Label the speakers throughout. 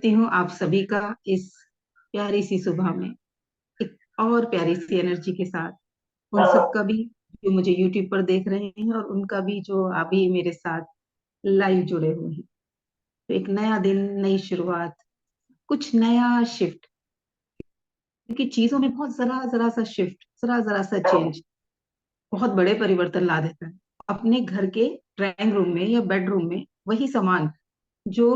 Speaker 1: करती हूँ आप सभी का इस प्यारी सी सुबह में एक और प्यारी सी एनर्जी के साथ। उन सबका भी जो मुझे यूट्यूब पर देख रहे हैं और उनका भी जो अभी मेरे साथ लाइव जुड़े हुए हैं। तो एक नया दिन, नई शुरुआत, कुछ नया शिफ्ट, क्योंकि चीजों में बहुत जरा जरा सा शिफ्ट, जरा जरा सा चेंज बहुत बड़े परिवर्तन ला देता है। अपने घर के ड्राइंग रूम में या बेडरूम में वही सामान जो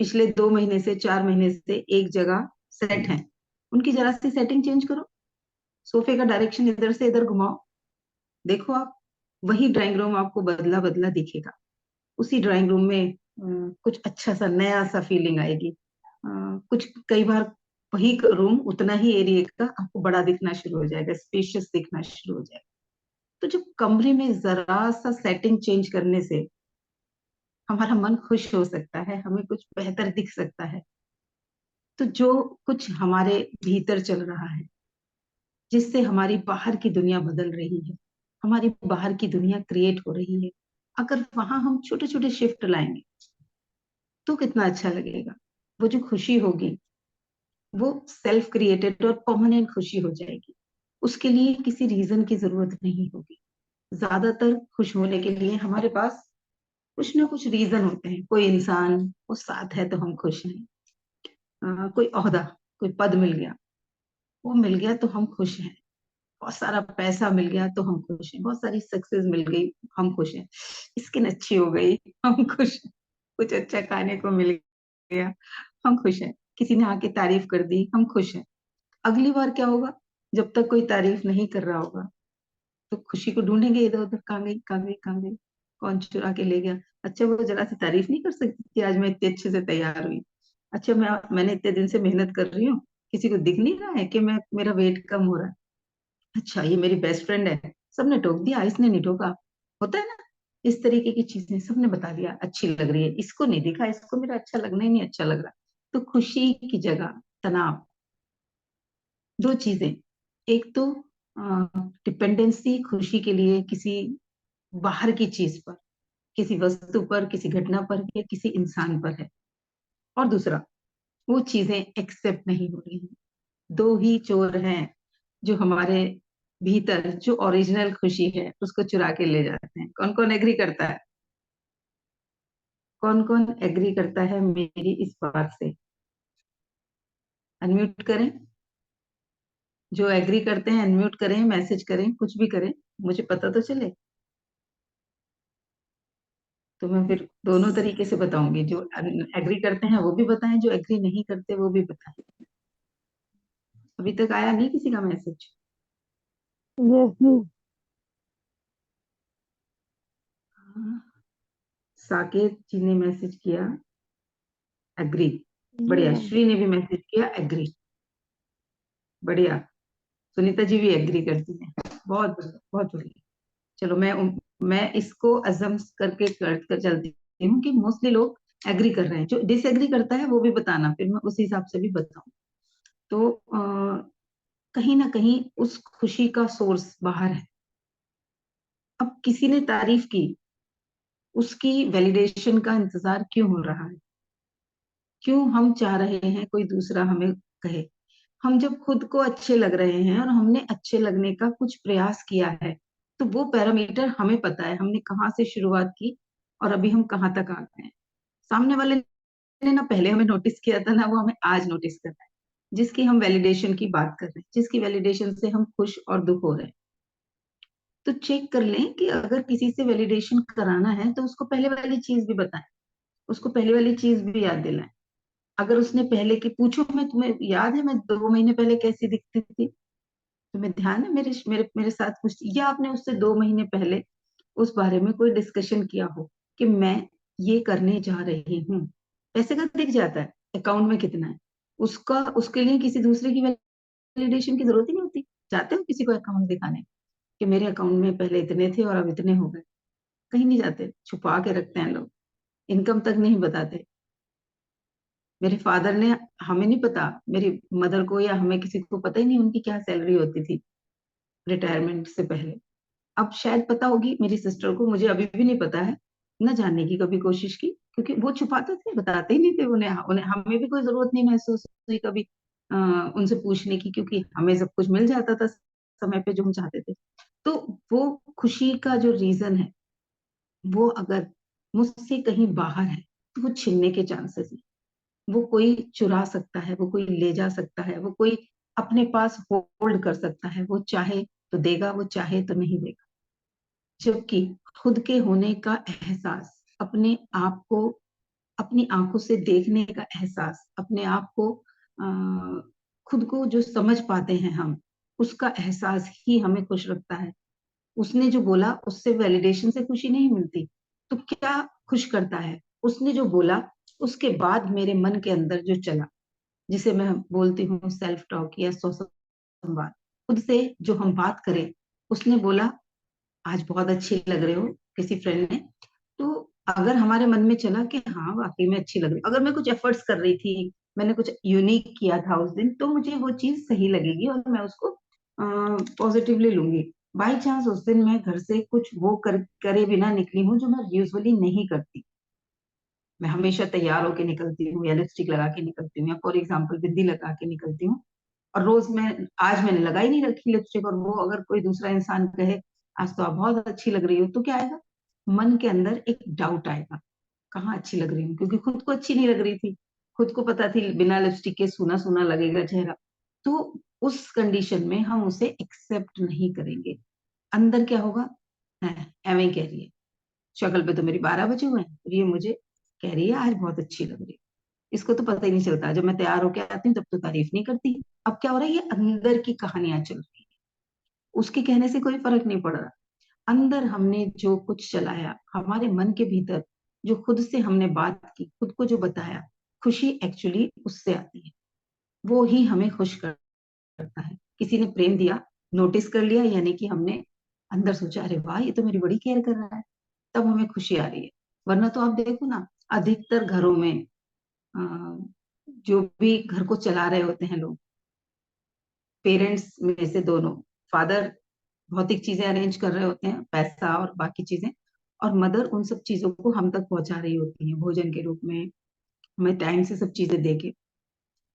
Speaker 1: पिछले 2 महीने से 4 महीने से एक जगह सेट है, उनकी जरा सी सेटिंग चेंज करो। सोफे का डायरेक्शन इधर से इधर घुमाओ, देखो आप वही ड्राइंग रूम आपको बदला बदला दिखेगा। उसी ड्राइंग रूम में कुछ अच्छा सा नया सा फीलिंग आएगी। कुछ कई बार वही रूम उतना ही एरिया का आपको बड़ा दिखना शुरू हो जाएगा, स्पेशियस दिखना शुरू हो जाएगा। तो जब कमरे में जरा सा सेटिंग चेंज करने से हमारा मन खुश हो सकता है, हमें कुछ बेहतर दिख सकता है। तो जो कुछ हमारे भीतर चल रहा है, जिससे हमारी बाहर की दुनिया बदल रही है, हमारी बाहर की दुनिया क्रिएट हो रही है, अगर वहां हम छोटे छोटे शिफ्ट लाएंगे तो कितना अच्छा लगेगा। वो जो खुशी होगी वो सेल्फ क्रिएटेड और परमानेंट खुशी हो जाएगी। उसके लिए किसी रीजन की जरूरत नहीं होगी। ज्यादातर खुश होने के लिए हमारे पास कुछ ना कुछ रीजन होते हैं। कोई इंसान वो साथ है तो हम खुश हैं। कोई ओहदा, कोई पद मिल गया, वो मिल गया तो हम खुश हैं। बहुत सारा पैसा मिल गया तो हम खुश हैं। बहुत सारी सक्सेस मिल गई, हम खुश हैं। स्किन अच्छी हो गई, हम खुश हैं। कुछ अच्छा खाने को मिल गया, हम खुश हैं। किसी ने आके तारीफ कर दी, हम खुश हैं। अगली बार क्या होगा? जब तक कोई तारीफ नहीं कर रहा होगा तो खुशी को ढूंढेंगे इधर उधर, कहाँ गई कहाँ गई कहाँ गई, कौन चुरा के ले गया। अच्छा वो जरा सी तारीफ नहीं कर सकती कि आज मैं इतने अच्छे से तैयार हुई। अच्छा मैंने इतने दिन से मेहनत कर रही हूँ, किसी को दिख नहीं रहा है कि मैं मेरा वेट कम हो रहा है। अच्छा ये मेरी बेस्ट फ्रेंड है, सबने टोक दिया, इसने नहीं टोका। होता है ना, इस तरीके की चीजें सबने बता दिया अच्छी लग रही है, इसको नहीं दिखा, इसको मेरा अच्छा लगना ही नहीं अच्छा लग रहा। तो खुशी की जगह तनाव, दो चीजें। एक तो डिपेंडेंसी खुशी के लिए किसी बाहर की चीज पर, किसी वस्तु पर, किसी घटना पर या किसी इंसान पर है। और दूसरा, वो चीजें एक्सेप्ट नहीं हो रही हैं। दो ही चोर हैं जो हमारे भीतर जो ओरिजिनल खुशी है उसको चुरा के ले जाते हैं। कौन कौन एग्री करता है? कौन कौन एग्री करता है मेरी इस बात से? अनम्यूट करें। जो एग्री करते हैं अनम्यूट करें, मैसेज करें, कुछ भी करें, मुझे पता तो चले। तो मैं फिर दोनों तरीके से बताऊंगी। जो एग्री करते हैं वो भी बताएं, जो एग्री नहीं करते वो भी बताएं। अभी तक आया नहीं किसी का मैसेज?
Speaker 2: यस जी।
Speaker 1: साकेत जी ने मैसेज किया एग्री,
Speaker 2: जी
Speaker 1: बढ़िया।
Speaker 2: मैम।
Speaker 1: श्री ने भी मैसेज किया एग्री, बढ़िया। सुनीता जी भी एग्री करती है, बहुत बढ़िया बहुत बढ़िया। चलो मैं इसको अजम करके कर चलती हूँ कि मोस्टली लोग एग्री कर रहे हैं। जो डिसएग्री करता है वो भी बताना, फिर मैं उस हिसाब से भी बताऊं। तो कहीं ना कहीं उस खुशी का सोर्स बाहर है। अब किसी ने तारीफ की, उसकी वैलिडेशन का इंतजार क्यों हो रहा है? क्यों हम चाह रहे हैं कोई दूसरा हमें कहे? हम जब खुद को अच्छे लग रहे हैं और हमने अच्छे लगने का कुछ प्रयास किया है, तो वो पैरामीटर हमें पता है, हमने कहाँ से शुरुआत की और अभी हम कहाँ तक आ गए हैं। सामने वाले ने ना पहले हमें नोटिस किया था ना वो हमें आज नोटिस कर रहा है। जिसकी हम वैलिडेशन की बात कर रहे हैं, जिसकी वैलिडेशन से हम खुश और दुख हो रहे हैं, तो चेक कर लें कि अगर किसी से वैलिडेशन कराना है तो उसको पहले वाली चीज भी बताएं, उसको पहले वाली चीज भी याद दिलाएं। अगर उसने पहले की पूछो, मैं तुम्हें याद है मैं 2 महीने पहले कैसी दिखती थी? तुम्हें ध्यान है मेरे मेरे मेरे साथ कुछ, या आपने उससे 2 महीने पहले उस बारे में कोई डिस्कशन किया हो कि मैं ये करने जा रही हूँ? पैसे का दिख जाता है अकाउंट में कितना है, उसका उसके लिए किसी दूसरे की वैलिडेशन की जरूरत ही नहीं होती। जाते हो किसी को अकाउंट दिखाने कि मेरे अकाउंट में पहले इतने थे और अब इतने हो गए? कहीं नहीं जाते, छुपा के रखते हैं लोग, इनकम तक नहीं बताते। मेरे फादर ने, हमें नहीं पता, मेरी मदर को या हमें किसी को पता ही नहीं उनकी क्या सैलरी होती थी रिटायरमेंट से पहले। अब शायद पता होगी मेरी सिस्टर को, मुझे अभी भी नहीं पता है, न जानने की कभी कोशिश की। क्योंकि वो छुपाते थे, बताते ही नहीं थे। उन्हें उन्हें हमें भी कोई जरूरत नहीं महसूस हुई कभी उनसे पूछने की, क्योंकि हमें सब कुछ मिल जाता था समय पे जो हम चाहते थे। तो वो खुशी का जो रीजन है, वो अगर मुझसे कहीं बाहर है तो वो छीनने के चांसेस है। वो कोई चुरा सकता है, वो कोई ले जा सकता है, वो कोई अपने पास होल्ड कर सकता है। वो चाहे तो देगा, वो चाहे तो नहीं देगा। जबकि खुद के होने का एहसास, अपने आप को अपनी आंखों से देखने का एहसास, अपने आप को खुद को जो समझ पाते हैं हम, उसका एहसास ही हमें खुश रखता है। उसने जो बोला उससे वैलिडेशन से खुशी नहीं मिलती। तो क्या खुश करता है? उसने जो बोला उसके बाद मेरे मन के अंदर जो चला, जिसे मैं बोलती हूँ सेल्फ टॉक या स्व संवाद, खुद से जो हम बात करें। उसने बोला आज बहुत अच्छी लग रहे हो, किसी फ्रेंड ने। तो अगर हमारे मन में चला कि हाँ वाकई में अच्छी लग रही, अगर मैं कुछ एफर्ट्स कर रही थी, मैंने कुछ यूनिक किया था उस दिन, तो मुझे वो चीज सही लगेगी और मैं उसको पॉजिटिवली लूंगी। बाई चांस उस दिन मैं घर से कुछ वो करे बिना निकली हूँ, जो मैं यूजुअली नहीं करती। मैं हमेशा तैयार होके निकलती हूँ, या लिपस्टिक लगा के निकलती हूँ, या फॉर एग्जाम्पल बिंदी लगा के निकलती हूँ। और रोज मैं आज मैंने लगा ही नहीं रखी लिपस्टिक, और वो अगर कोई दूसरा इंसान कहे आज तो आप बहुत अच्छी लग रही हो, तो क्या आएगा? मन के अंदर एक डाउट आएगा, कहाँ अच्छी लग रही हूँ, क्योंकि खुद को अच्छी नहीं लग रही थी। खुद को पता थी बिना लिपस्टिक के सूना सूना लगेगा चेहरा। तो उस कंडीशन में हम उसे एक्सेप्ट नहीं करेंगे। अंदर क्या होगा? एवं कह रही है, शक्ल पे तो मेरी 12 बजे हुए हैं, और ये मुझे कह रही है आज बहुत अच्छी लग रही है। इसको तो पता ही नहीं चलता, जब मैं तैयार होके आती हूँ तब तो तारीफ नहीं करती। अब क्या हो रहा है, ये अंदर की कहानियां चल रही है, उसके कहने से कोई फर्क नहीं पड़ रहा। अंदर हमने जो कुछ चलाया, हमारे मन के भीतर जो खुद से हमने बात की, खुद को जो बताया, खुशी एक्चुअली उससे आती है। वो ही हमें खुश करता है। किसी ने प्रेम दिया, नोटिस कर लिया, यानी कि हमने अंदर सोचा अरे वाह ये तो मेरी बड़ी केयर कर रहा है, तब हमें खुशी आ रही है। वरना तो आप देखो ना, अधिकतर घरों में अ, जो भी घर को चला रहे होते हैं लोग, पेरेंट्स में से दोनों, फादर भौतिक चीजें अरेंज कर रहे होते हैं, पैसा और बाकी चीजें, और मदर उन सब चीजों को हम तक पहुंचा रही होती है भोजन के रूप में, हमें टाइम से सब चीजें देके।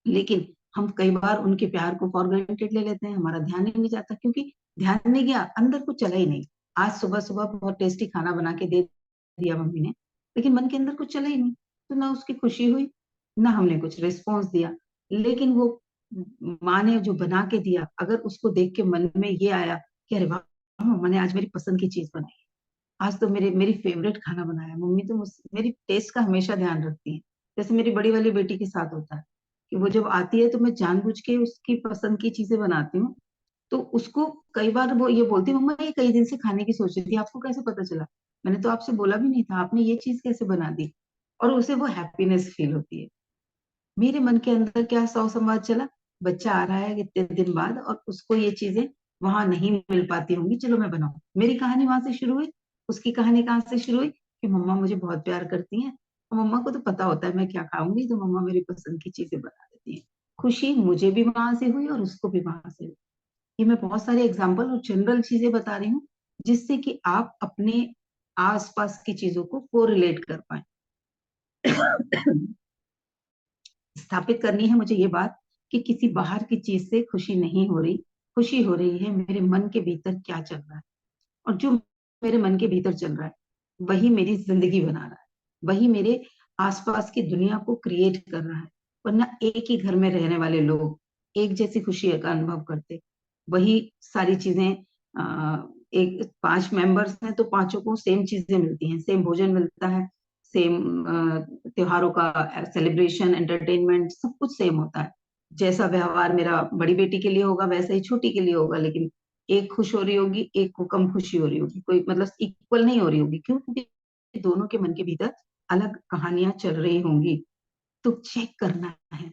Speaker 1: लेकिन हम कई बार उनके प्यार को फॉर ग्रांटेड ले लेते हैं, हमारा ध्यान ही नहीं जाता, क्योंकि ध्यान नहीं गया, अंदर कुछ चला ही नहीं। आज सुबह सुबह बहुत टेस्टी खाना बना के दे दिया मम्मी ने, लेकिन मन के अंदर कुछ चला ही नहीं। तो ना उसकी खुशी हुई, ना हमने कुछ रिस्पॉन्स दिया। लेकिन वो माँ ने जो बना के दिया, अगर उसको देख के मन में ये आया कि अरे वाह मम्मा ने आज मेरी पसंद की चीज बनाई, आज तो मेरी फेवरेट खाना बनाया, मम्मी तो मेरी टेस्ट का हमेशा ध्यान रखती है। जैसे मेरी बड़ी वाली बेटी के साथ होता है कि वो जब आती है तो मैं जानबूझ के उसकी पसंद की चीजें बनाती हूँ। तो उसको कई बार वो ये बोलती है, मम्मा ये कई दिन से खाने की सोच रही थी, आपको कैसे पता चला? मैंने तो आपसे बोला भी नहीं था, आपने ये चीज कैसे बना दी? और उसे वो हैप्पीनेस फील होती है। मेरे मन के अंदर क्या सौ संवाद चला, बच्चा आ रहा है इतने दिन बाद और उसको ये चीजें वहां नहीं मिल पाती होंगी, चलो मैं बनाऊं। मेरी कहानी वहां से शुरू हुई। उसकी कहानी कहाँ से शुरू हुई कि मम्मा मुझे बहुत प्यार करती हैं, और मम्मा को तो पता होता है मैं क्या खाऊंगी, तो मम्मा मेरी पसंद की चीजें बना देती हैं। खुशी मुझे भी वहां से हुई और उसको भी वहां से हुई। ये मैं बहुत सारे एग्जाम्पल और जनरल चीजें बता रही हूँ, जिससे कि आप अपने आसपास की चीजों को कोरिलेट कर पाए। स्थापित करनी है मुझे ये बात कि किसी बाहर की चीज से खुशी नहीं हो रही। खुशी हो रही है मेरे मन के भीतर क्या चल रहा है, और जो मेरे मन के भीतर चल रहा है वही मेरी जिंदगी बना रहा है, वही मेरे आसपास की दुनिया को क्रिएट कर रहा है। वरना एक ही घर में रहने वाले लोग एक जैसी खुशी का अनुभव करते, वही सारी चीजें एक 5 मेंबर्स हैं तो पांचों को सेम चीजें मिलती हैं, सेम भोजन मिलता है, सेम त्योहारों का सेलिब्रेशन, एंटरटेनमेंट, सब कुछ सेम होता है। जैसा व्यवहार मेरा बड़ी बेटी के लिए होगा वैसा ही छोटी के लिए होगा, लेकिन एक खुश हो रही होगी, एक को कम खुशी हो रही होगी, कोई मतलब इक्वल नहीं हो रही होगी। क्यों? क्योंकि दोनों के मन के भीतर अलग कहानियां चल रही होंगी। तो चेक करना है,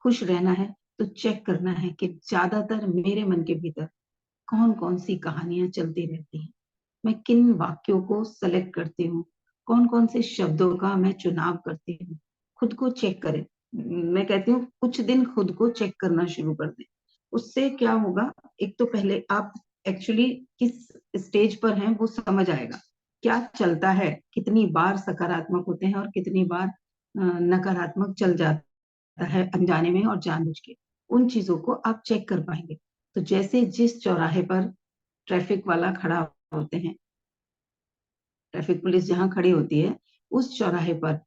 Speaker 1: खुश रहना है तो चेक करना है कि ज्यादातर मेरे मन के भीतर कौन कौन सी कहानियां चलती रहती हैं, मैं किन वाक्यों को सेलेक्ट करती हूँ, कौन कौन से शब्दों का मैं चुनाव करती हूँ। खुद को चेक करें। मैं कहती हूँ कुछ दिन खुद को चेक करना शुरू कर दें। उससे क्या होगा, एक तो पहले आप एक्चुअली किस स्टेज पर हैं वो समझ आएगा। क्या चलता है, कितनी बार सकारात्मक होते हैं और कितनी बार नकारात्मक चल जाता है अनजाने में और जानबूझ के, उन चीजों को आप चेक कर पाएंगे। तो जैसे जिस चौराहे पर ट्रैफिक वाला खड़ा होते हैं, ट्रैफिक पुलिस जहां खड़ी होती है, उस चौराहे पर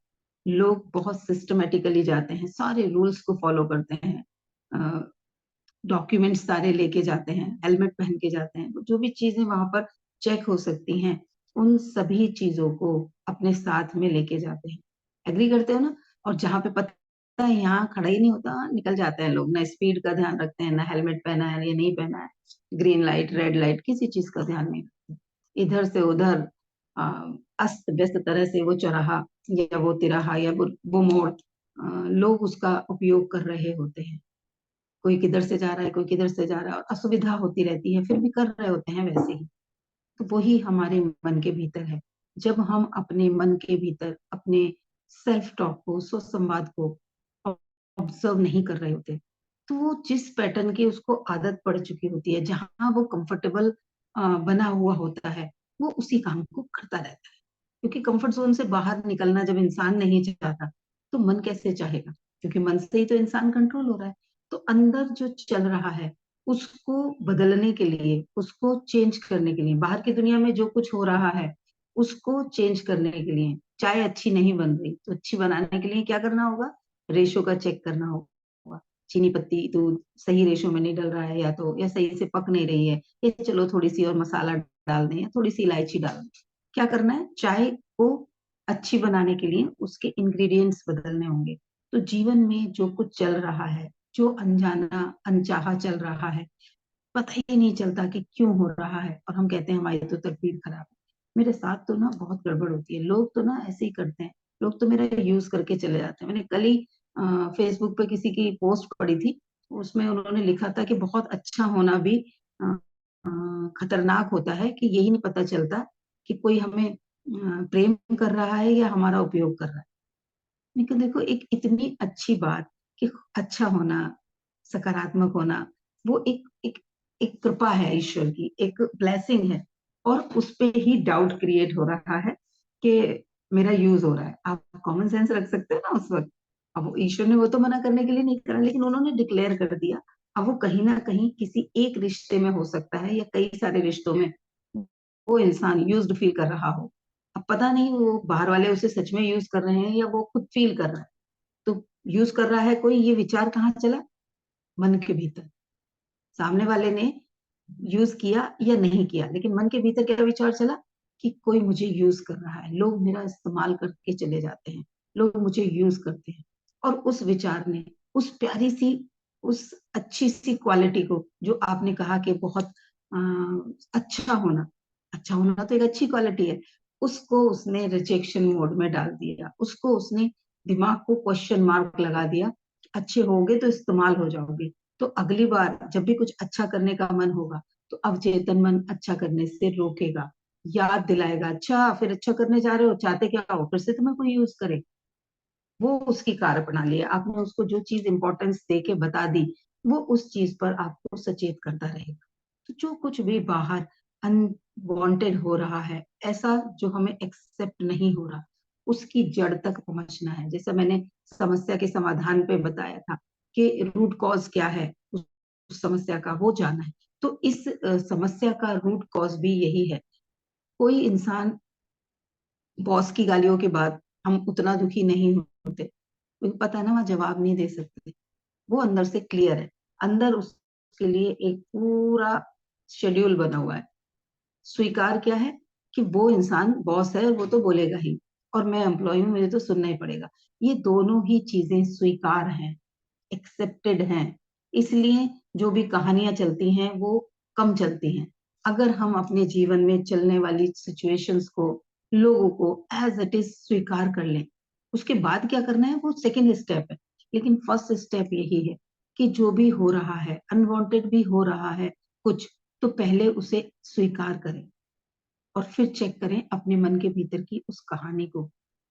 Speaker 1: लोग बहुत सिस्टमेटिकली जाते हैं, सारे रूल्स को फॉलो करते हैं, डॉक्यूमेंट्स सारे लेके जाते हैं, हेलमेट पहन के जाते हैं, जो भी चीजें वहां पर चेक हो सकती हैं उन सभी चीजों को अपने साथ में लेके जाते हैं। एग्री करते हो ना? और जहां पे पता है यहाँ खड़ा ही नहीं होता, निकल जाते हैं लोग, ना स्पीड का ध्यान रखते हैं, ना हेलमेट पहना है या नहीं पहना है, ग्रीन लाइट रेड लाइट किसी चीज का ध्यान नहीं रखते, इधर से उधर अस्त व्यस्त तरह से वो चौराहा या वो तिराहा या वो मोड़ लोग उसका उपयोग कर रहे होते हैं। कोई किधर से जा रहा है, कोई किधर से जा रहा है, और असुविधा होती रहती है, फिर भी कर रहे होते हैं वैसे ही। तो वही हमारे मन के भीतर है। जब हम अपने मन के भीतर अपने सेल्फ टॉक को, स्व संवाद को ऑब्जर्व नहीं कर रहे होते, तो वो जिस पैटर्न की उसको आदत पड़ चुकी होती है, जहां वो कंफर्टेबल बना हुआ होता है, वो उसी काम को करता रहता है। क्योंकि कंफर्ट जोन से बाहर निकलना जब इंसान नहीं चाहता, तो मन कैसे चाहेगा? क्योंकि मन से ही तो इंसान कंट्रोल हो रहा है। तो अंदर जो चल रहा है, उसको बदलने के लिए, उसको चेंज करने के लिए, बाहर की दुनिया में जो कुछ हो रहा है उसको चेंज करने के लिए, चाय अच्छी नहीं बन रही तो अच्छी बनाने के लिए क्या करना होगा? रेशो का चेक करना होगा। चीनी पत्ती दूध सही रेशो में नहीं डल रहा है, या तो या सही से पक नहीं रही है, या चलो थोड़ी सी और मसाला डाल दें या थोड़ी सी इलायची डाल दें। क्या करना है? चाय को अच्छी बनाने के लिए उसके इंग्रेडिएंट्स बदलने होंगे। तो जीवन में जो कुछ चल रहा है, जो अनजाना अनचाहा चल रहा है, पता ही नहीं चलता कि क्यों हो रहा है, और हम कहते हैं हमारी तो तकदीर खराब है। मेरे साथ तो ना बहुत गड़बड़ होती है, लोग तो ना ऐसे ही करते हैं, लोग तो मेरा यूज करके चले जाते हैं। मैंने कल ही फेसबुक पे किसी की पोस्ट पढ़ी थी, उसमें उन्होंने लिखा था कि बहुत अच्छा होना भी अ, अ, खतरनाक होता है, कि यही नहीं पता चलता कि कोई हमें प्रेम कर रहा है या हमारा उपयोग कर रहा है। लेकिन देखो, एक इतनी अच्छी बात कि अच्छा होना, सकारात्मक होना, वो एक एक कृपा है ईश्वर की, एक ब्लेसिंग है, और उस पे ही डाउट क्रिएट हो रहा है कि मेरा यूज हो रहा है। आप कॉमन सेंस रख सकते हो ना उस वक्त। अब ईश्वर ने वो तो मना करने के लिए नहीं करा, लेकिन उन्होंने डिक्लेयर कर दिया। अब वो कहीं ना कहीं किसी एक रिश्ते में हो सकता है, या कई सारे रिश्तों में वो इंसान यूज्ड फील कर रहा हो। अब पता नहीं वो बाहर वाले उसे सच में यूज कर रहे हैं या वो खुद फील कर रहा है। तो यूज कर रहा है कोई, ये विचार कहाँ चला? मन के भीतर। सामने वाले ने यूज किया या नहीं किया, लेकिन मन के भीतर क्या विचार चला? कि कोई मुझे यूज कर रहा है, लोग मेरा इस्तेमाल करके चले जाते हैं, लोग मुझे यूज करते हैं। और उस विचार ने उस प्यारी सी, उस अच्छी सी क्वालिटी को, जो आपने कहा कि बहुत अच्छा होना, अच्छा होना तो एक अच्छी क्वालिटी है, उसको उसने रिजेक्शन मोड में डाल दिया, उसको उसने दिमाग को क्वेश्चन मार्क लगा दिया। अच्छे होगे तो इस्तेमाल हो जाओगे, तो अगली बार जब भी कुछ अच्छा करने का मन होगा, तो अवचेतन मन अच्छा करने से रोकेगा, याद दिलाएगा, अच्छा फिर अच्छा करने जा रहे हो, चाहते क्या हो, फिर से तुम्हें कोई यूज करे। वो उसकी कार्य प्रणाली है, आपने उसको जो चीज इंपॉर्टेंस दे के बता दी, वो उस चीज पर आपको सचेत करता रहेगा। तो जो कुछ भी बाहर अनवांटेड हो रहा है, ऐसा जो हमें एक्सेप्ट नहीं हो रहा, उसकी जड़ तक पहुंचना है। जैसा मैंने समस्या के समाधान पे बताया था कि रूट कॉज क्या है उस समस्या का, वो जाना है। तो इस समस्या का रूट कॉज भी यही है। कोई इंसान, बॉस की गालियों के बाद हम उतना दुखी नहीं होते, क्योंकि पता है ना वह जवाब नहीं दे सकते, वो अंदर से क्लियर है। अंदर उसके लिए एक पूरा शेड्यूल बना हुआ है। स्वीकार क्या है? कि वो इंसान बॉस है और वो तो बोलेगा ही, और मैं एम्प्लॉय हूँ, मुझे तो सुनना ही पड़ेगा। ये दोनों ही चीजें स्वीकार हैं, एक्सेप्टेड हैं। इसलिए जो भी कहानियां चलती हैं वो कम चलती हैं। अगर हम अपने जीवन में चलने वाली सिचुएशंस को, लोगों को एज इट इज स्वीकार कर लें, उसके बाद क्या करना है वो सेकेंड स्टेप है। लेकिन फर्स्ट स्टेप यही है कि जो भी हो रहा है, अनवांटेड भी हो रहा है कुछ, तो पहले उसे स्वीकार करें, और फिर चेक करें अपने मन के भीतर की उस कहानी को।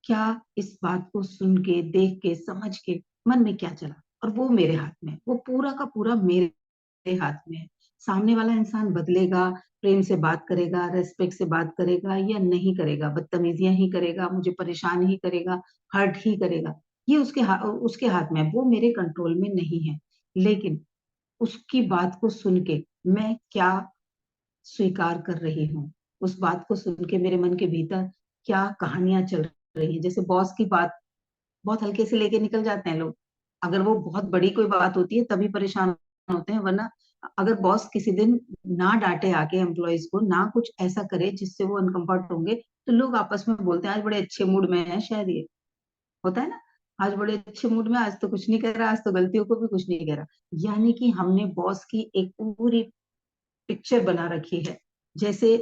Speaker 1: क्या इस बात को सुन के, देख के, समझ के मन में क्या चला? और वो मेरे हाथ में है, वो पूरा का पूरा मेरे हाथ में है। सामने वाला इंसान बदलेगा, प्रेम से बात करेगा, रेस्पेक्ट से बात करेगा या नहीं करेगा, बदतमीजियां ही करेगा, मुझे परेशान ही करेगा, हर्ट ही करेगा, ये उसके हाथ में है, वो मेरे कंट्रोल में नहीं है। लेकिन उसकी बात को सुन के मैं क्या स्वीकार कर रही हूँ, उस बात को सुन के मेरे मन के भीतर क्या कहानियां चल रही हैं। जैसे बॉस की बात बहुत हल्के से लेके निकल जाते हैं लोग, अगर वो बहुत बड़ी कोई बात होती है तभी परेशान होते हैं, वरना अगर बॉस किसी दिन ना डांटे आके एम्प्लॉयज को, ना कुछ ऐसा करे जिससे वो अनकंफर्ट होंगे, तो लोग आपस में बोलते हैं आज बड़े अच्छे मूड में है, शायद ये होता है ना, आज बड़े अच्छे मूड में, आज तो कुछ नहीं कर रहा, आज तो गलतियों को भी कुछ नहीं कह रहा। यानी कि हमने बॉस की एक पूरी पिक्चर बना रखी है। जैसे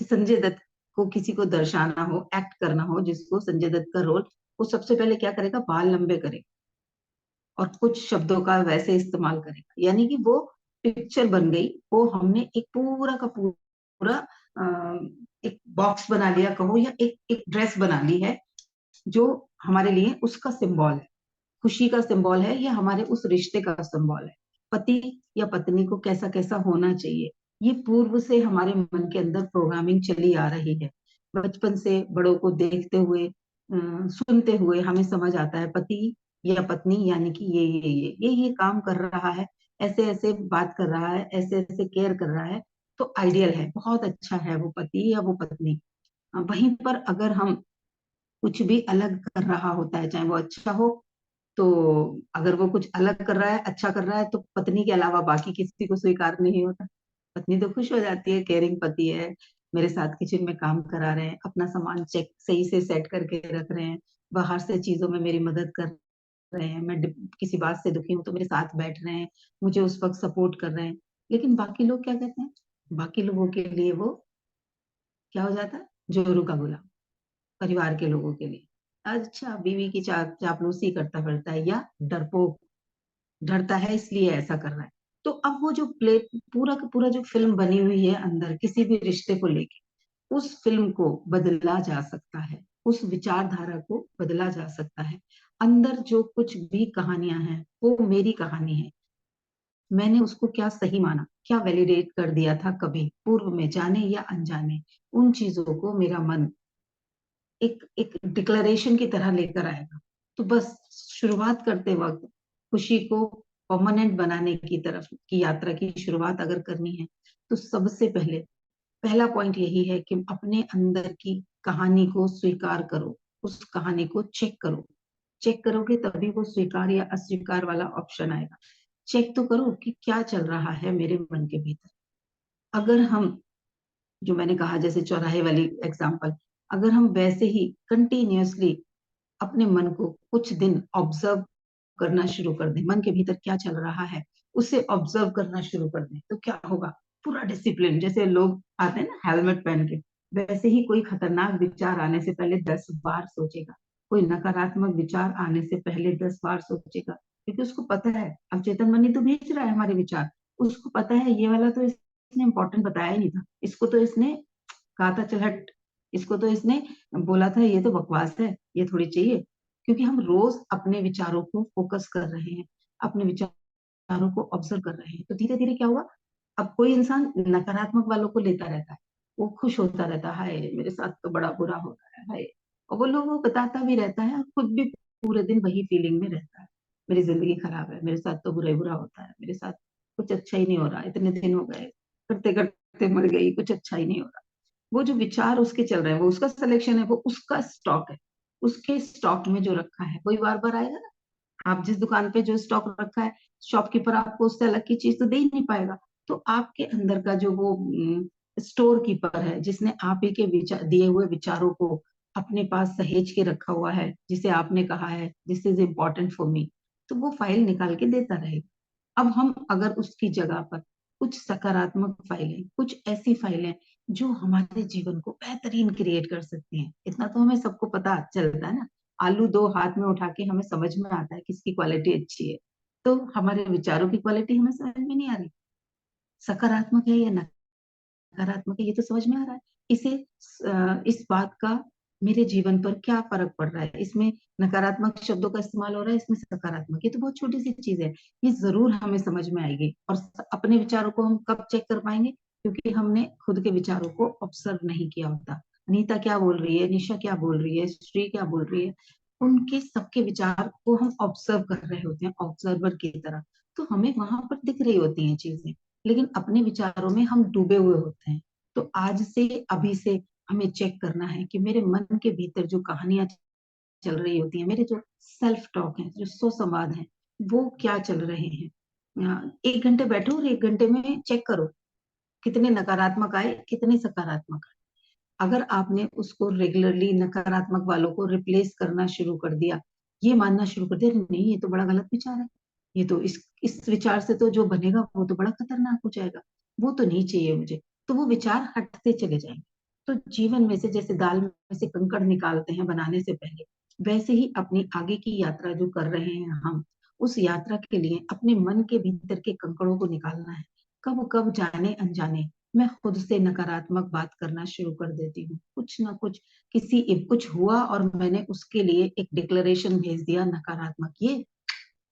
Speaker 1: संजय दत्त को किसी को दर्शाना हो, एक्ट करना हो, जिसको संजय दत्त का रोल, वो सबसे पहले क्या करेगा, बाल लंबे करेगा और कुछ शब्दों का वैसे इस्तेमाल करेगा, यानी कि वो पिक्चर बन गई। वो हमने एक पूरा का पूरा एक बॉक्स बना लिया कहो, या एक एक ड्रेस बना ली है, जो हमारे लिए उसका सिंबल है, खुशी का सिंबल है, या हमारे उस रिश्ते का सिंबल है। पति या पत्नी को कैसा कैसा होना चाहिए, ये पूर्व से हमारे मन के अंदर प्रोग्रामिंग चली आ रही है। बचपन से बड़ों को देखते हुए, सुनते हुए हमें समझ आता है पति या पत्नी यानी कि ये काम कर रहा है, ऐसे ऐसे बात कर रहा है, ऐसे ऐसे केयर कर रहा है, तो आइडियल है, बहुत अच्छा है वो पति या वो पत्नी। वहीं पर अगर हम कुछ भी अलग कर रहा होता है, चाहे वो अच्छा हो, तो अगर वो कुछ अलग कर रहा है, अच्छा कर रहा है, तो पत्नी के अलावा बाकी किसी को स्वीकार नहीं होता। पत्नी तो खुश हो जाती है, केयरिंग पति है, मेरे साथ किचन में काम करा रहे हैं, अपना सामान चेक सही से सेट करके रख रहे हैं, बाहर से चीजों में मेरी मदद कर रहे हैं, किसी बात से दुखी हूं तो मेरे साथ बैठ रहे हैं, मुझे उस वक्त सपोर्ट कर रहे हैं। लेकिन बाकी लोग क्या कहते हैं, बाकी लोगों के लिए वो क्या हो जाता है, जोरू का गुलाम, परिवार के लोगों के लिए। अच्छा, बीवी की चापलूसी करता फिरता है, या डरपोक, डरता है इसलिए ऐसा कर रहा है। तो अब वो जो प्ले, पूरा का पूरा जो फिल्म बनी हुई है अंदर किसी भी रिश्ते को लेके, उस फिल्म को बदला जा सकता है, उस विचारधारा को बदला जा सकता है। अंदर जो कुछ भी कहानियां हैं वो मेरी कहानी है, मैंने उसको क्या सही माना, क्या वैलिडेट कर दिया था कभी पूर्व में, जाने या अनजाने, उन चीजों को मेरा मन एक एक डिक्लेरेशन की तरह लेकर आएगा। तो बस शुरुआत करते वक्त खुशी को परमानेंट बनाने की तरफ की यात्रा की शुरुआत अगर करनी है, तो सबसे पहले पहला पॉइंट यही है कि अपने अंदर की कहानी को स्वीकार करो, उस कहानी को चेक करो। चेक करोगे तभी वो स्वीकार या अस्वीकार वाला ऑप्शन आएगा। चेक तो करो कि क्या चल रहा है मेरे मन के भीतर। अगर हम, जो मैंने कहा जैसे चौराहे वाली एग्जाम्पल, अगर हम वैसे ही कंटिन्यूअसली अपने मन को कुछ दिन ऑब्जर्व करना शुरू कर दें, मन के भीतर क्या चल रहा है उसे ऑब्जर्व करना शुरू कर दें, तो क्या होगा, पूरा डिसिप्लिन, जैसे लोग आते हैं ना हेलमेट पहन के, वैसे ही कोई खतरनाक विचार आने से पहले 10 बार सोचेगा, कोई नकारात्मक विचार आने से पहले 10 बार सोचेगा, क्योंकि उसको पता है अब चेतन मनी तो भेज रहा है हमारे विचार, उसको पता है ये वाला तो इसने इम्पोर्टेंट बताया ही नहीं था, इसको तो इसने कहा था चल हट, इसको तो इसने बोला था ये तो बकवास है, ये थोड़ी चाहिए। क्योंकि हम रोज अपने विचारों को फोकस कर रहे हैं, अपने विचारों को ऑब्जर्व कर रहे हैं, तो धीरे धीरे क्या हुआ, अब कोई इंसान नकारात्मक वालों को लेता रहता है, वो खुश होता रहता है, हाय मेरे साथ तो बड़ा बुरा हो रहा है, हाय, और वो लोगों को बताता भी रहता है और खुद भी पूरे दिन वही फीलिंग में रहता है, मेरी जिंदगी खराब है, मेरे साथ तो बुरा ही बुरा होता है, मेरे साथ कुछ अच्छा ही नहीं हो रहा, इतने दिन हो गए करते करते मर गई, कुछ अच्छा ही नहीं हो रहा। वो जो विचार उसके चल रहे हैं वो उसका सिलेक्शन है, वो उसका स्टॉक है, उसके स्टॉक में जो रखा है कोई बार बार आएगा ना, आप जिस दुकान पे जो स्टॉक रखा है, शॉपकीपर आपको उससे अलग की चीज तो दे ही नहीं पाएगा। तो आपके अंदर का जो वो स्टोर कीपर है, जिसने आप ही के विचार दिए हुए विचारों को अपने पास सहेज के रखा हुआ है, जिसे आपने कहा है this is important for me, तो वो फाइल निकाल के देता रहेगा। अब हम अगर उसकी जगह पर कुछ सकारात्मक फाइलें, कुछ ऐसी फाइलें जो हमारे जीवन को बेहतरीन क्रिएट कर सकती हैं, इतना तो हमें सबको पता चलता है ना, आलू दो हाथ में उठा के हमें समझ में आता है किसकी क्वालिटी अच्छी है, तो हमारे विचारों की क्वालिटी हमें समझ में नहीं आ रही, सकारात्मक है या नकारात्मक है ये तो समझ में आ रहा है। इसे इस बात का मेरे जीवन पर क्या फर्क पड़ रहा है, इसमें नकारात्मक शब्दों का इस्तेमाल हो रहा है, इसमें सकारात्मक, ये तो बहुत छोटी सी चीज है। ये जरूर हमें समझ में आएगी। और अपने विचारों को हम कब चेक कर पाएंगे? क्योंकि हमने खुद के विचारों को ऑब्जर्व नहीं किया होता। अनीता क्या बोल रही है, निशा क्या बोल रही है, श्री क्या बोल रही है, उनके सबके विचार को हम ऑब्जर्व कर रहे होते हैं, ऑब्जर्वर की तरह। तो हमें वहां पर दिख रही होती हैं चीजें, लेकिन अपने विचारों में हम डूबे हुए होते हैं। तो आज से, अभी से हमें चेक करना है कि मेरे मन के भीतर जो कहानियां चल रही होती हैं, मेरे जो सेल्फ टॉक है, जो सुसंवाद है, वो क्या चल रहे हैं। 1 घंटे बैठो और 1 घंटे में चेक करो कितने नकारात्मक आए, कितने सकारात्मक आए। अगर आपने उसको रेगुलरली नकारात्मक वालों को रिप्लेस करना शुरू कर दिया, ये मानना शुरू कर दिया नहीं ये तो बड़ा गलत विचार है, ये तो इस विचार से तो जो बनेगा वो तो बड़ा खतरनाक हो जाएगा, वो तो नहीं चाहिए मुझे, तो वो विचार हटते चले जाएंगे। तो जीवन में से जैसे दाल में से कंकड़ निकालते हैं बनाने से पहले, वैसे ही अपनी आगे की यात्रा जो कर रहे हैं हम, उस यात्रा के लिए अपने मन के भीतर के कंकड़ों को निकालना है। कब कब जाने अनजाने मैं खुद से नकारात्मक बात करना शुरू कर देती हूँ, कुछ ना कुछ, कुछ हुआ और मैंने उसके लिए एक डिक्लेरेशन भेज दिया नकारात्मक, ये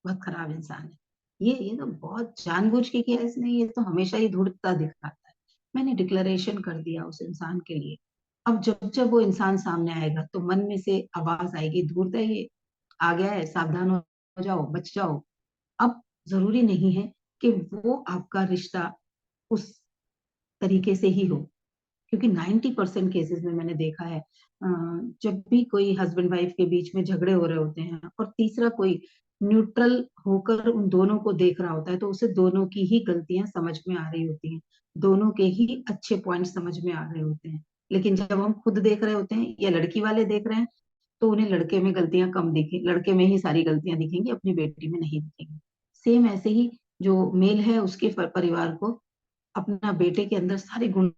Speaker 1: बहुत खराब इंसान है, ये तो बहुत जानबूझ के किया इसने, ये तो हमेशा ही धूर्तता दिखाता है। मैंने डिक्लेरेशन कर दिया उस इंसान के लिए। अब जब जब वो इंसान सामने आएगा तो मन में से आवाज आएगी, धूर्त है ये, आ गया है, सावधान हो जाओ, बच जाओ। अब जरूरी नहीं है कि वो आपका रिश्ता उस तरीके से ही हो, क्योंकि 90% केसेस में मैंने देखा है, जब भी कोई हस्बैंड वाइफ के बीच में झगड़े हो रहे होते हैं और तीसरा कोई न्यूट्रल होकर उन दोनों को देख रहा होता है, तो उसे दोनों की ही गलतियां समझ में आ रही होती हैं, दोनों के ही अच्छे पॉइंट समझ में आ रहे होते हैं। लेकिन जब हम खुद देख रहे होते हैं या लड़की वाले देख रहे हैं, तो उन्हें लड़के में गलतियां कम दिखी, लड़के में ही सारी गलतियां दिखेंगी, अपनी बेटी में नहीं दिखेंगी। सेम ऐसे ही जो मेल है उसके परिवार को अपना बेटे के अंदर सारे गुण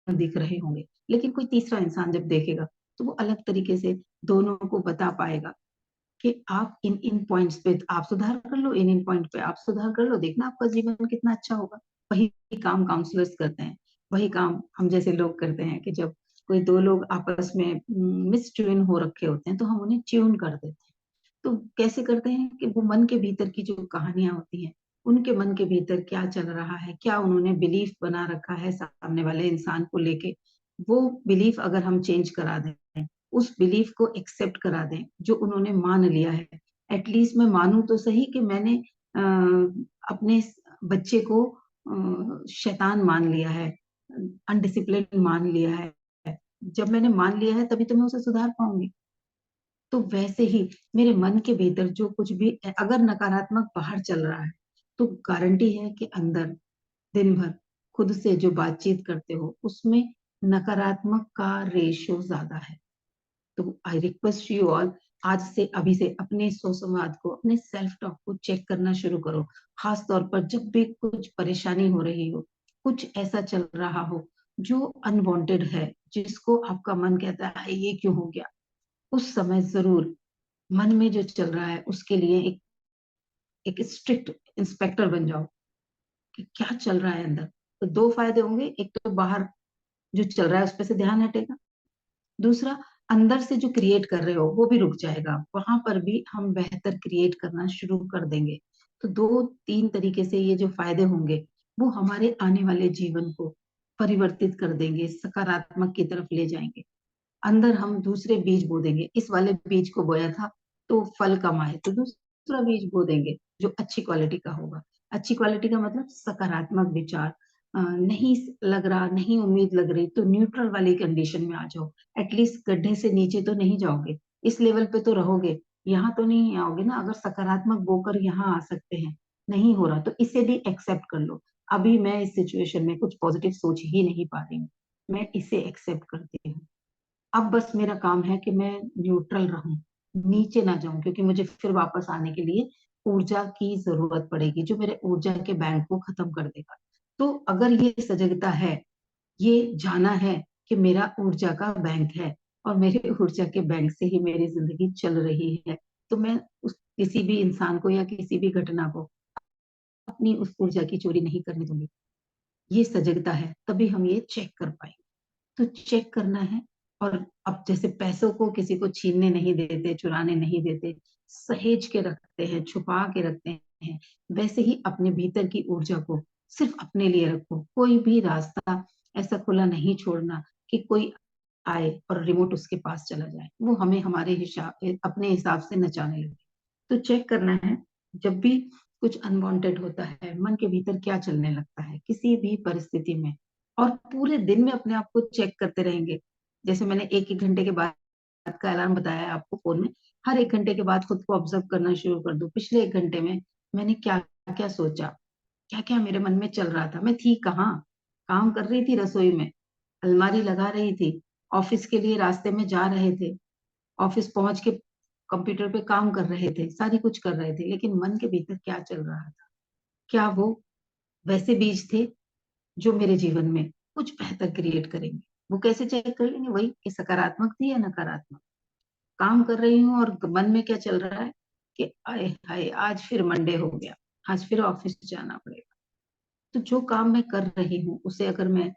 Speaker 1: दिख रहे होंगे, लेकिन कोई तीसरा इंसान जब देखेगा तो वो अलग तरीके से दोनों को बता पाएगा कि आप इन इन पॉइंट्स पे आप सुधार कर लो, इन इन पॉइंट पे आप सुधार कर लो, देखना आपका जीवन कितना अच्छा होगा। वही काम काउंसलर्स करते हैं, वही काम हम जैसे लोग करते हैं कि जब कोई दो लोग आपस में मिस ट्यून हो रखे होते हैं तो हम उन्हें ट्यून कर देते हैं। तो कैसे करते हैं कि वो मन के भीतर की जो कहानियां होती हैं, उनके मन के भीतर क्या चल रहा है, क्या उन्होंने बिलीफ बना रखा है सामने वाले इंसान को लेके, वो बिलीफ अगर हम चेंज करा दें, उस बिलीफ को एक्सेप्ट करा दें जो उन्होंने मान लिया है। एटलीस्ट मैं मानूं तो सही कि मैंने अपने बच्चे को शैतान मान लिया है, अनडिसिप्लिन मान लिया है। जब मैंने मान लिया है तभी तो मैं उसे सुधार पाऊंगी। तो वैसे ही मेरे मन के भीतर जो कुछ भी अगर नकारात्मक बाहर चल रहा है, तो गारंटी है कि अंदर दिन भर खुद से जो बातचीत करते हो उसमें नकारात्मक का रेशो ज्यादा है। तो आई रिक्वेस्ट यू ऑल, आज से, अभी से अपने सुसंवाद को, अपने सेल्फ टॉक को चेक करना शुरू करो। खास तौर पर जब भी कुछ परेशानी हो रही हो, कुछ ऐसा चल रहा हो जो अनवांटेड है, जिसको आपका मन कहता है ये क्यों हो गया, उस समय जरूर मन में जो चल रहा है उसके लिए एक स्ट्रिक्ट इंस्पेक्टर बन जाओ कि क्या चल रहा है अंदर। तो दो फायदे होंगे, एक तो बाहर जो चल रहा है उस पर से ध्यान हटेगा, दूसरा अंदर से जो क्रिएट कर रहे हो वो भी रुक जाएगा, वहां पर भी हम बेहतर क्रिएट करना शुरू कर देंगे। तो दो तीन तरीके से ये जो फायदे होंगे वो हमारे आने वाले जीवन को परिवर्तित कर देंगे, सकारात्मक की तरफ ले जाएंगे। अंदर हम दूसरे बीज बो देंगे, इस वाले बीज को बोया था तो फल कम आए, तो दूसरा बीज बो देंगे जो अच्छी क्वालिटी का होगा। अच्छी क्वालिटी का मतलब सकारात्मक विचार। नहीं लग रहा, नहीं उम्मीद लग रही, तो न्यूट्रल वाली कंडीशन में आ जाओ। एटलीस्ट गड्ढे से नीचे तो नहीं जाओगे, इस लेवल पे तो रहोगे, यहाँ तो नहीं आओगे ना। अगर सकारात्मक बोकर यहाँ आ सकते हैं, नहीं हो रहा तो इसे भी एक्सेप्ट कर लो। अभी मैं इस सिचुएशन में कुछ पॉजिटिव सोच ही नहीं पा रही हूँ, मैं इसे एक्सेप्ट करती हूँ। अब बस मेरा काम है कि मैं न्यूट्रल रहूं, नीचे ना जाऊं, क्योंकि मुझे फिर वापस आने के लिए ऊर्जा की जरूरत पड़ेगी जो मेरे ऊर्जा के बैंक को खत्म कर देगा। तो अगर ये सजगता है, ये जाना है कि मेरा ऊर्जा का बैंक है और मेरे ऊर्जा के बैंक से ही मेरी जिंदगी चल रही है, तो मैं उस किसी भी इंसान को या किसी भी घटना को अपनी उस ऊर्जा की चोरी नहीं करने दूंगी। ये सजगता है, तभी हम ये चेक कर पाएंगे। तो चेक करना है, और अब जैसे पैसों को किसी को छीनने नहीं देते, चुराने नहीं देते, सहेज के रखते हैं, छुपा के रखते हैं, वैसे ही अपने भीतर की ऊर्जा को सिर्फ अपने लिए रखो। कोई भी रास्ता ऐसा खुला नहीं छोड़ना कि कोई आए और रिमोट उसके पास चला जाए, वो हमें हमारे हिसाब अपने हिसाब से नचाने लगे। तो चेक करना है, जब भी कुछ अनवांटेड होता है, मन के भीतर क्या चलने लगता है किसी भी परिस्थिति में, और पूरे दिन में अपने आप को चेक करते रहेंगे। जैसे मैंने एक एक घंटे के बाद का अलार्म बताया आपको फोन में, हर एक घंटे के बाद खुद को ऑब्जर्व करना शुरू कर दो, पिछले एक घंटे में मैंने क्या क्या सोचा, क्या क्या मेरे मन में चल रहा था, मैं थी कहाँ, काम कर रही थी रसोई में, अलमारी लगा रही थी, ऑफिस के लिए रास्ते में जा रहे थे, ऑफिस पहुंच के कंप्यूटर पे काम कर रहे थे, सारी कुछ कर रहे थे, लेकिन मन के भीतर क्या चल रहा था, क्या वो वैसे बीज थे जो मेरे जीवन में कुछ बेहतर क्रिएट करेंगे। वो कैसे चेक कर लेंगे, वही कि सकारात्मक थी या नकारात्मक। काम कर रही हूँ और मन में क्या चल रहा है कि आए हाय आज फिर मंडे हो गया, आज फिर ऑफिस जाना पड़ेगा। तो जो काम मैं कर रही हूँ उसे अगर मैं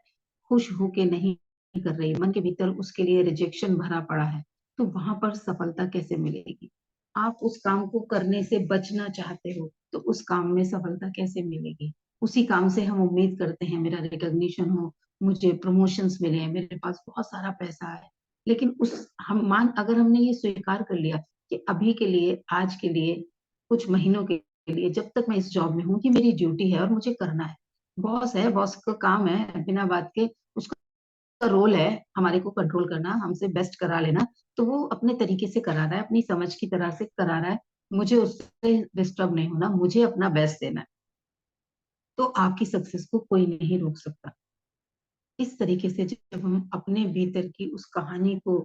Speaker 1: खुश होके नहीं कर रही, मन के भीतर उसके लिए रिजेक्शन भरा पड़ा है, तो वहां पर सफलता कैसे मिलेगी। आप उस काम को करने से बचना चाहते हो तो उस काम में सफलता कैसे मिलेगी। उसी काम से हम उम्मीद करते हैं मेरा रिकॉग्निशन हो, मुझे प्रमोशंस मिले, मेरे पास बहुत सारा पैसा है, लेकिन उस हम मान अगर हमने ये स्वीकार कर लिया कि अभी के लिए, आज के लिए, कुछ महीनों के लिए, जब तक मैं इस जॉब में हूँ कि मेरी ड्यूटी है और मुझे करना है, बॉस का काम है बिना बात के, उसका रोल है हमारे को कंट्रोल करना, हमसे बेस्ट करा लेना, तो वो अपने तरीके से करा रहा है, अपनी समझ की तरह से करा रहा है, मुझे उससे डिस्टर्ब नहीं होना, मुझे अपना बेस्ट देना है। तो आपकी सक्सेस को कोई नहीं रोक सकता। इस तरीके से जब हम अपने भीतर की उस कहानी को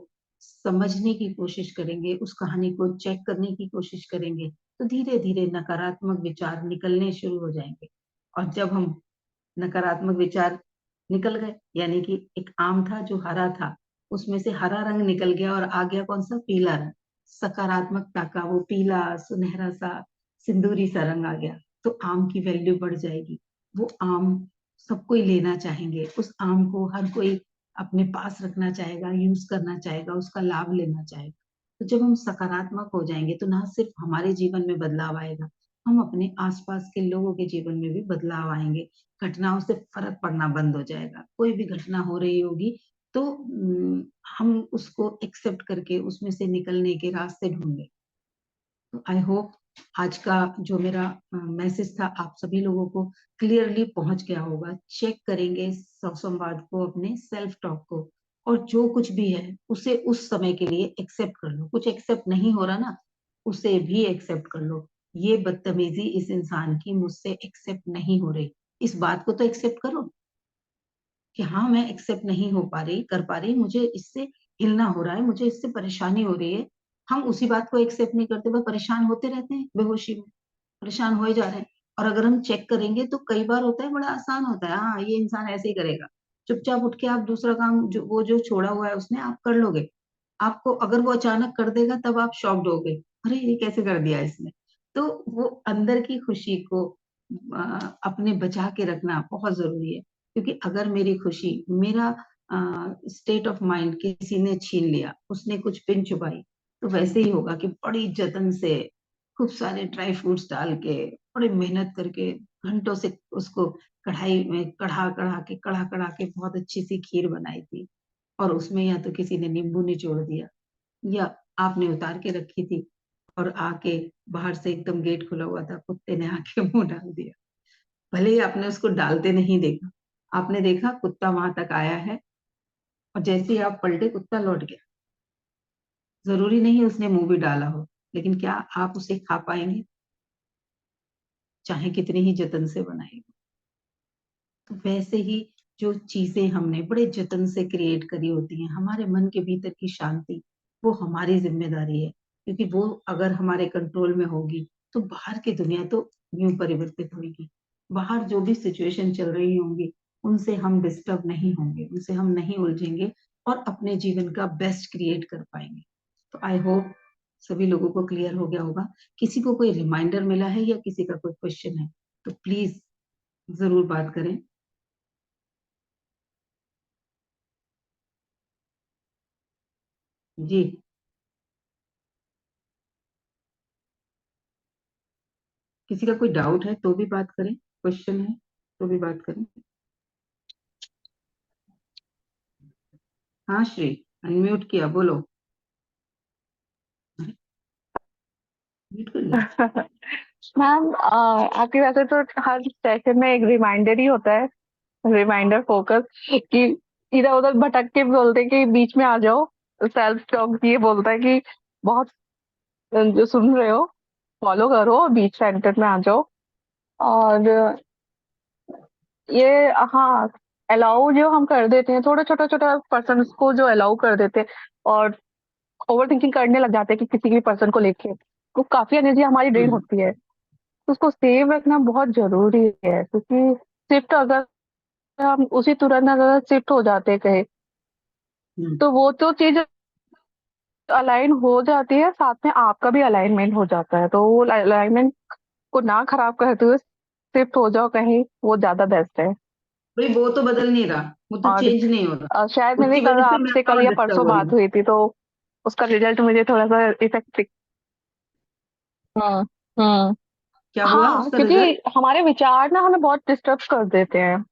Speaker 1: समझने की कोशिश करेंगे, उस कहानी को चेक करने की कोशिश करेंगे, तो धीरे धीरे नकारात्मक विचार निकलने शुरू हो जाएंगे। और जब हम नकारात्मक विचार निकल गए, यानी कि एक आम था जो हरा था, उसमें से हरा रंग निकल गया और आ गया कौन सा, पीला रंग, सकारात्मकता का वो पीला सुनहरा सा सिंदूरी सा रंग आ गया, तो आम की वैल्यू बढ़ जाएगी। वो आम सब कोई लेना चाहेंगे, उस आम को हर कोई अपने पास रखना चाहेगा, यूज करना चाहेगा, उसका लाभ लेना चाहेगा। तो जब हम सकारात्मक हो जाएंगे तो ना सिर्फ हमारे जीवन में बदलाव आएगा, हम अपने आसपास के लोगों के जीवन में भी बदलाव आएंगे। घटनाओं से फर्क पड़ना बंद हो जाएगा, कोई भी घटना हो रही होगी तो हम उसको एक्सेप्ट करके उसमें से निकलने के रास्ते ढूंढें। तो आई होप आज का जो मेरा मैसेज था आप सभी लोगों को क्लियरली पहुंच गया होगा। चेक करेंगे संवाद को, अपने सेल्फ टॉक को, और जो कुछ भी है उसे उस समय के लिए एक्सेप्ट कर लो। कुछ एक्सेप्ट नहीं हो रहा ना, उसे भी एक्सेप्ट कर लो। ये बदतमीजी इस इंसान की मुझसे एक्सेप्ट नहीं हो रही, इस बात को तो एक्सेप्ट करो कि हाँ मैं एक्सेप्ट नहीं हो पा रही, कर पा रही, मुझे इससे हिलना हो रहा है, मुझे इससे परेशानी हो रही है। हम उसी बात को एक्सेप्ट नहीं करते, बस परेशान होते रहते हैं बेहोशी में, परेशान हो जा रहे हैं। और अगर हम चेक करेंगे तो कई बार होता है, बड़ा आसान होता है, हाँ ये इंसान ऐसे ही करेगा, चुपचाप उठ के आप दूसरा काम जो वो जो छोड़ा हुआ है उसने आप कर लोगे। आपको अगर वो अचानक कर देगा तब आप शॉक्ड हो गए, अरे ये कैसे कर दिया इसने। तो वो अंदर की खुशी को अपने बचा के रखना बहुत जरूरी है, क्योंकि अगर मेरी खुशी, मेरा स्टेट ऑफ माइंड किसी ने छीन लिया, उसने कुछ पिन चुबाई, तो वैसे ही होगा कि बड़ी जतन से खूब सारे ड्राई फ्रूट्स डाल के, बड़ी मेहनत करके, घंटों से उसको कढ़ाई में कढ़ा कढ़ा के कढ़ा कढ़ा के बहुत अच्छी सी खीर बनाई थी, और उसमें या तो किसी ने नींबू निचोड़ दिया, या आपने उतार के रखी थी और आके बाहर से एकदम गेट खुला हुआ था, कुत्ते ने आके मुंह डाल दिया। भले ही आपने उसको डालते नहीं देखा, आपने देखा कुत्ता वहां तक आया है, और जैसे ही आप पलटे कुत्ता लौट गया। जरूरी नहीं उसने मुंह भी डाला हो, लेकिन क्या आप उसे खा पाएंगे, चाहे कितनी ही जतन से बनाए। तो वैसे ही जो चीजें हमने बड़े जतन से क्रिएट करी होती हैं, हमारे मन के भीतर की शांति, वो हमारी जिम्मेदारी है, क्योंकि वो अगर हमारे कंट्रोल में होगी तो बाहर की दुनिया तो यूं परिवर्तित होगी। बाहर जो भी सिचुएशन चल रही होंगी उनसे हम डिस्टर्ब नहीं होंगे, उनसे हम नहीं उलझेंगे, और अपने जीवन का बेस्ट क्रिएट कर पाएंगे। तो आई होप सभी लोगों को क्लियर हो गया होगा। किसी को कोई रिमाइंडर मिला है या किसी का कोई क्वेश्चन है तो प्लीज जरूर बात करें। जी। किसी का कोई डाउट है तो भी बात करें, क्वेश्चन है तो भी बात करें। हाँ श्री, अनम्यूट किया, बोलो। म्यूट कर दिया।
Speaker 2: मैम, आपकी वैसे तो हर सेशन में एक रिमाइंडर ही होता है, रिमाइंडर फोकस, कि इधर उधर भटक के बोलते हैं कि बीच में आ जाओ। सेल्फ टॉक ये बोलता है कि बहुत जो सुन रहे हो फॉलो करो और बीच सेंटर में आ जाओ। और ये, हाँ, अलाउ जो हम कर देते हैं थोड़ा छोटा छोटा पर्सन को जो अलाउ कर देते हैं, और ओवर थिंकिंग करने लग जाते हैं कि किसी भी पर्सन को लेके, तो काफी एनर्जी हमारी ड्रेन
Speaker 1: हम्म।
Speaker 2: होती है। तो उसको सेव रखना बहुत जरूरी है, क्योंकि शिफ्ट अगर हम उसी तुरंत अगर शिफ्ट हो जाते हैं कहीं,
Speaker 1: हम्म।
Speaker 2: तो वो तो चीज अलाइन हो जाती है, साथ में आपका भी अलाइनमेंट हो जाता है, तो वो अलाइनमेंट को ना खराब करते हुए शिफ्ट हो जाओ कहीं, वो ज्यादा बेस्ट है।
Speaker 1: भाई वो तो बदल नहीं रहा, वो तो
Speaker 2: और
Speaker 1: चेंज नहीं हो रहा।
Speaker 2: शायद मेरी
Speaker 1: उसकी
Speaker 2: कल
Speaker 1: वजह से मैं
Speaker 2: आपसे कल
Speaker 1: और
Speaker 2: या
Speaker 1: डिस्टर्ब
Speaker 2: परसों
Speaker 1: हो रही
Speaker 2: बात
Speaker 1: हूँ।
Speaker 2: हुई थी, तो उसका रिजल्ट मुझे थोड़ा सा इफेक्ट। हम्म। हम्म।
Speaker 1: क्या हुआ
Speaker 2: हाँ,
Speaker 1: उसका
Speaker 2: क्योंकि
Speaker 1: रिजल्ट?
Speaker 2: हमारे विचार ना हमें बहुत डिस्टर्ब कर देते हैं।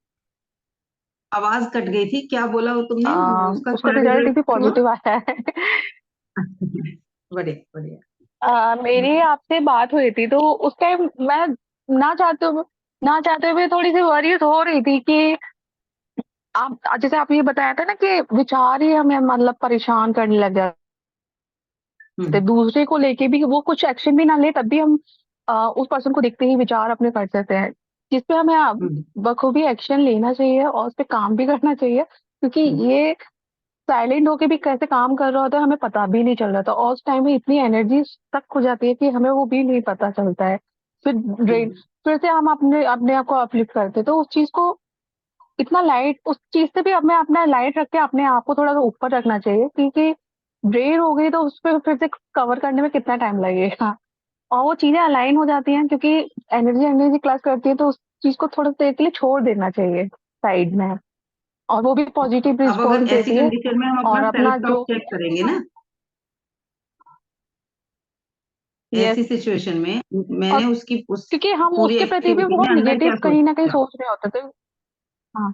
Speaker 1: आवाज कट गई थी, क्या बोला वो तुमने? उसका
Speaker 2: उसका
Speaker 1: क्या
Speaker 2: रिजल्ट
Speaker 1: रिजल्ट
Speaker 2: भी
Speaker 1: हुआ?
Speaker 2: पॉजिटिव आया है।
Speaker 1: बढ़िया बढ़िया।
Speaker 2: मेरी आपसे बात हुई थी, तो उस टाइम मैं ना चाहते हुए ना चाहते हुए थोड़ी सी वरीज हो रही थी कि आप जैसे आप ये बताया था ना कि विचार ही हमें मतलब परेशान करने लग जाते हैं,
Speaker 1: हम्म।
Speaker 2: दूसरे को लेके भी वो कुछ एक्शन भी ना ले तब भी हम उस पर्सन को देखते ही विचार अपने कर देते हैं, जिसपे हमें
Speaker 1: हम्म।
Speaker 2: बखूबी एक्शन लेना चाहिए और उस पे काम भी करना चाहिए, क्योंकि
Speaker 1: हम्म।
Speaker 2: ये साइलेंट होके भी कैसे काम कर रहा होता है हमें पता भी नहीं चल रहा था, और उस टाइम में इतनी एनर्जी तक हो जाती है कि हमें वो भी नहीं पता चलता है। फिर ड्रेन,
Speaker 1: हम्म।
Speaker 2: फिर से हम अपने अपने आप को अपलिफ्ट करते हैं। तो उस चीज को इतना लाइट, उस चीज से भी हमें अपना लाइट रख के अपने आप को थोड़ा सा ऊपर रखना चाहिए, क्योंकि ड्रेन हो गई तो उस पर फिर से कवर करने में कितना टाइम लगेगा, और वो चीजें अलाइन हो जाती हैं, क्योंकि एनर्जी एनर्जी क्लास करती है, तो उस चीज को थोड़ा देर के लिए छोड़ देना चाहिए साइड में, और वो भी पॉजिटिव
Speaker 1: अब अगर
Speaker 2: रिस्पॉन्स
Speaker 1: ऐसी
Speaker 2: देती है।
Speaker 1: कंडीशन में हम
Speaker 2: और
Speaker 1: अपना
Speaker 2: अपना
Speaker 1: सेल्फ टॉक
Speaker 2: जो,
Speaker 1: चेक करेंगे ना,
Speaker 2: यस,
Speaker 1: ऐसी सिचुएशन में
Speaker 2: और
Speaker 1: मैंने उसकी उस
Speaker 2: क्योंकि हम
Speaker 1: पूरी
Speaker 2: उसके प्रति भी
Speaker 1: एक्टिविटी में
Speaker 2: बहुत
Speaker 1: अंदर
Speaker 2: निगेटिव
Speaker 1: क्या
Speaker 2: कहीं ना कहीं
Speaker 1: सोचा,
Speaker 2: सोच रहे होते थे। हाँ।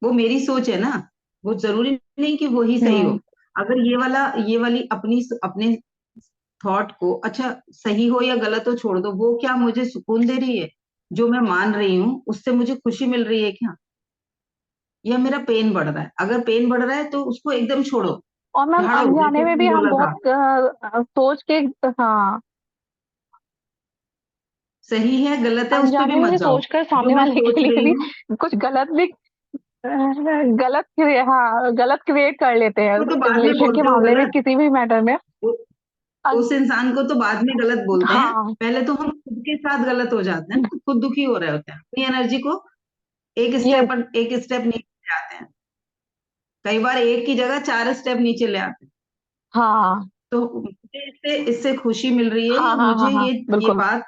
Speaker 1: वो मेरी सोच है ना, वो जरूरी नहीं कि वो ही सही हो।
Speaker 2: हम्म।
Speaker 1: अगर ये वाली अपनी अपने थॉट को, अच्छा सही हो या गलत हो छोड़ दो, वो क्या मुझे सुकून दे रही है? जो मैं मान रही हूँ उससे मुझे खुशी मिल रही है क्या? या मेरा पेन बढ़ रहा है? अगर पेन बढ़ रहा है तो उसको एकदम छोड़ो,
Speaker 2: और मैम
Speaker 1: झाड़ो,
Speaker 2: अनजाने
Speaker 1: जैसे
Speaker 2: में भी
Speaker 1: तुम
Speaker 2: हम
Speaker 1: बोला था।
Speaker 2: बहुत सोच के, हाँ,
Speaker 1: सही है गलत है उस पे भी
Speaker 2: अनजाने में
Speaker 1: मत
Speaker 2: भी
Speaker 1: जाओ।
Speaker 2: सोचकर
Speaker 1: जो
Speaker 2: सामने
Speaker 1: मैं
Speaker 2: वाले के
Speaker 1: सोच
Speaker 2: लिए
Speaker 1: रही
Speaker 2: भी
Speaker 1: हूँ
Speaker 2: कुछ गलत भी हाँ, गलत क्रिएट कर लेते हैं
Speaker 1: वो तो बाद में
Speaker 2: रिलेशन के
Speaker 1: बोलते हो
Speaker 2: मामले में,
Speaker 1: गलत।
Speaker 2: किसी भी मैटर में।
Speaker 1: वो-
Speaker 2: अन-
Speaker 1: उस इंसान को तो बाद में गलत बोलते हैं,
Speaker 2: हाँ।
Speaker 1: पहले तो हम खुद के साथ गलत हो जाते हैं ना, खुद दुखी हो रहे होते हैं, अपनी एनर्जी को
Speaker 2: यस।
Speaker 1: एक स्टेप नीचे ले आते हैं। कई बार एक की जगह 4 स्टेप नीचे ले आते हैं।
Speaker 2: हाँ
Speaker 1: तो मुझे इससे इससे खुशी मिल रही है,
Speaker 2: हाँ
Speaker 1: या
Speaker 2: हाँ
Speaker 1: मुझे
Speaker 2: हाँ हाँ,
Speaker 1: ये
Speaker 2: बिल्कुल।
Speaker 1: बात,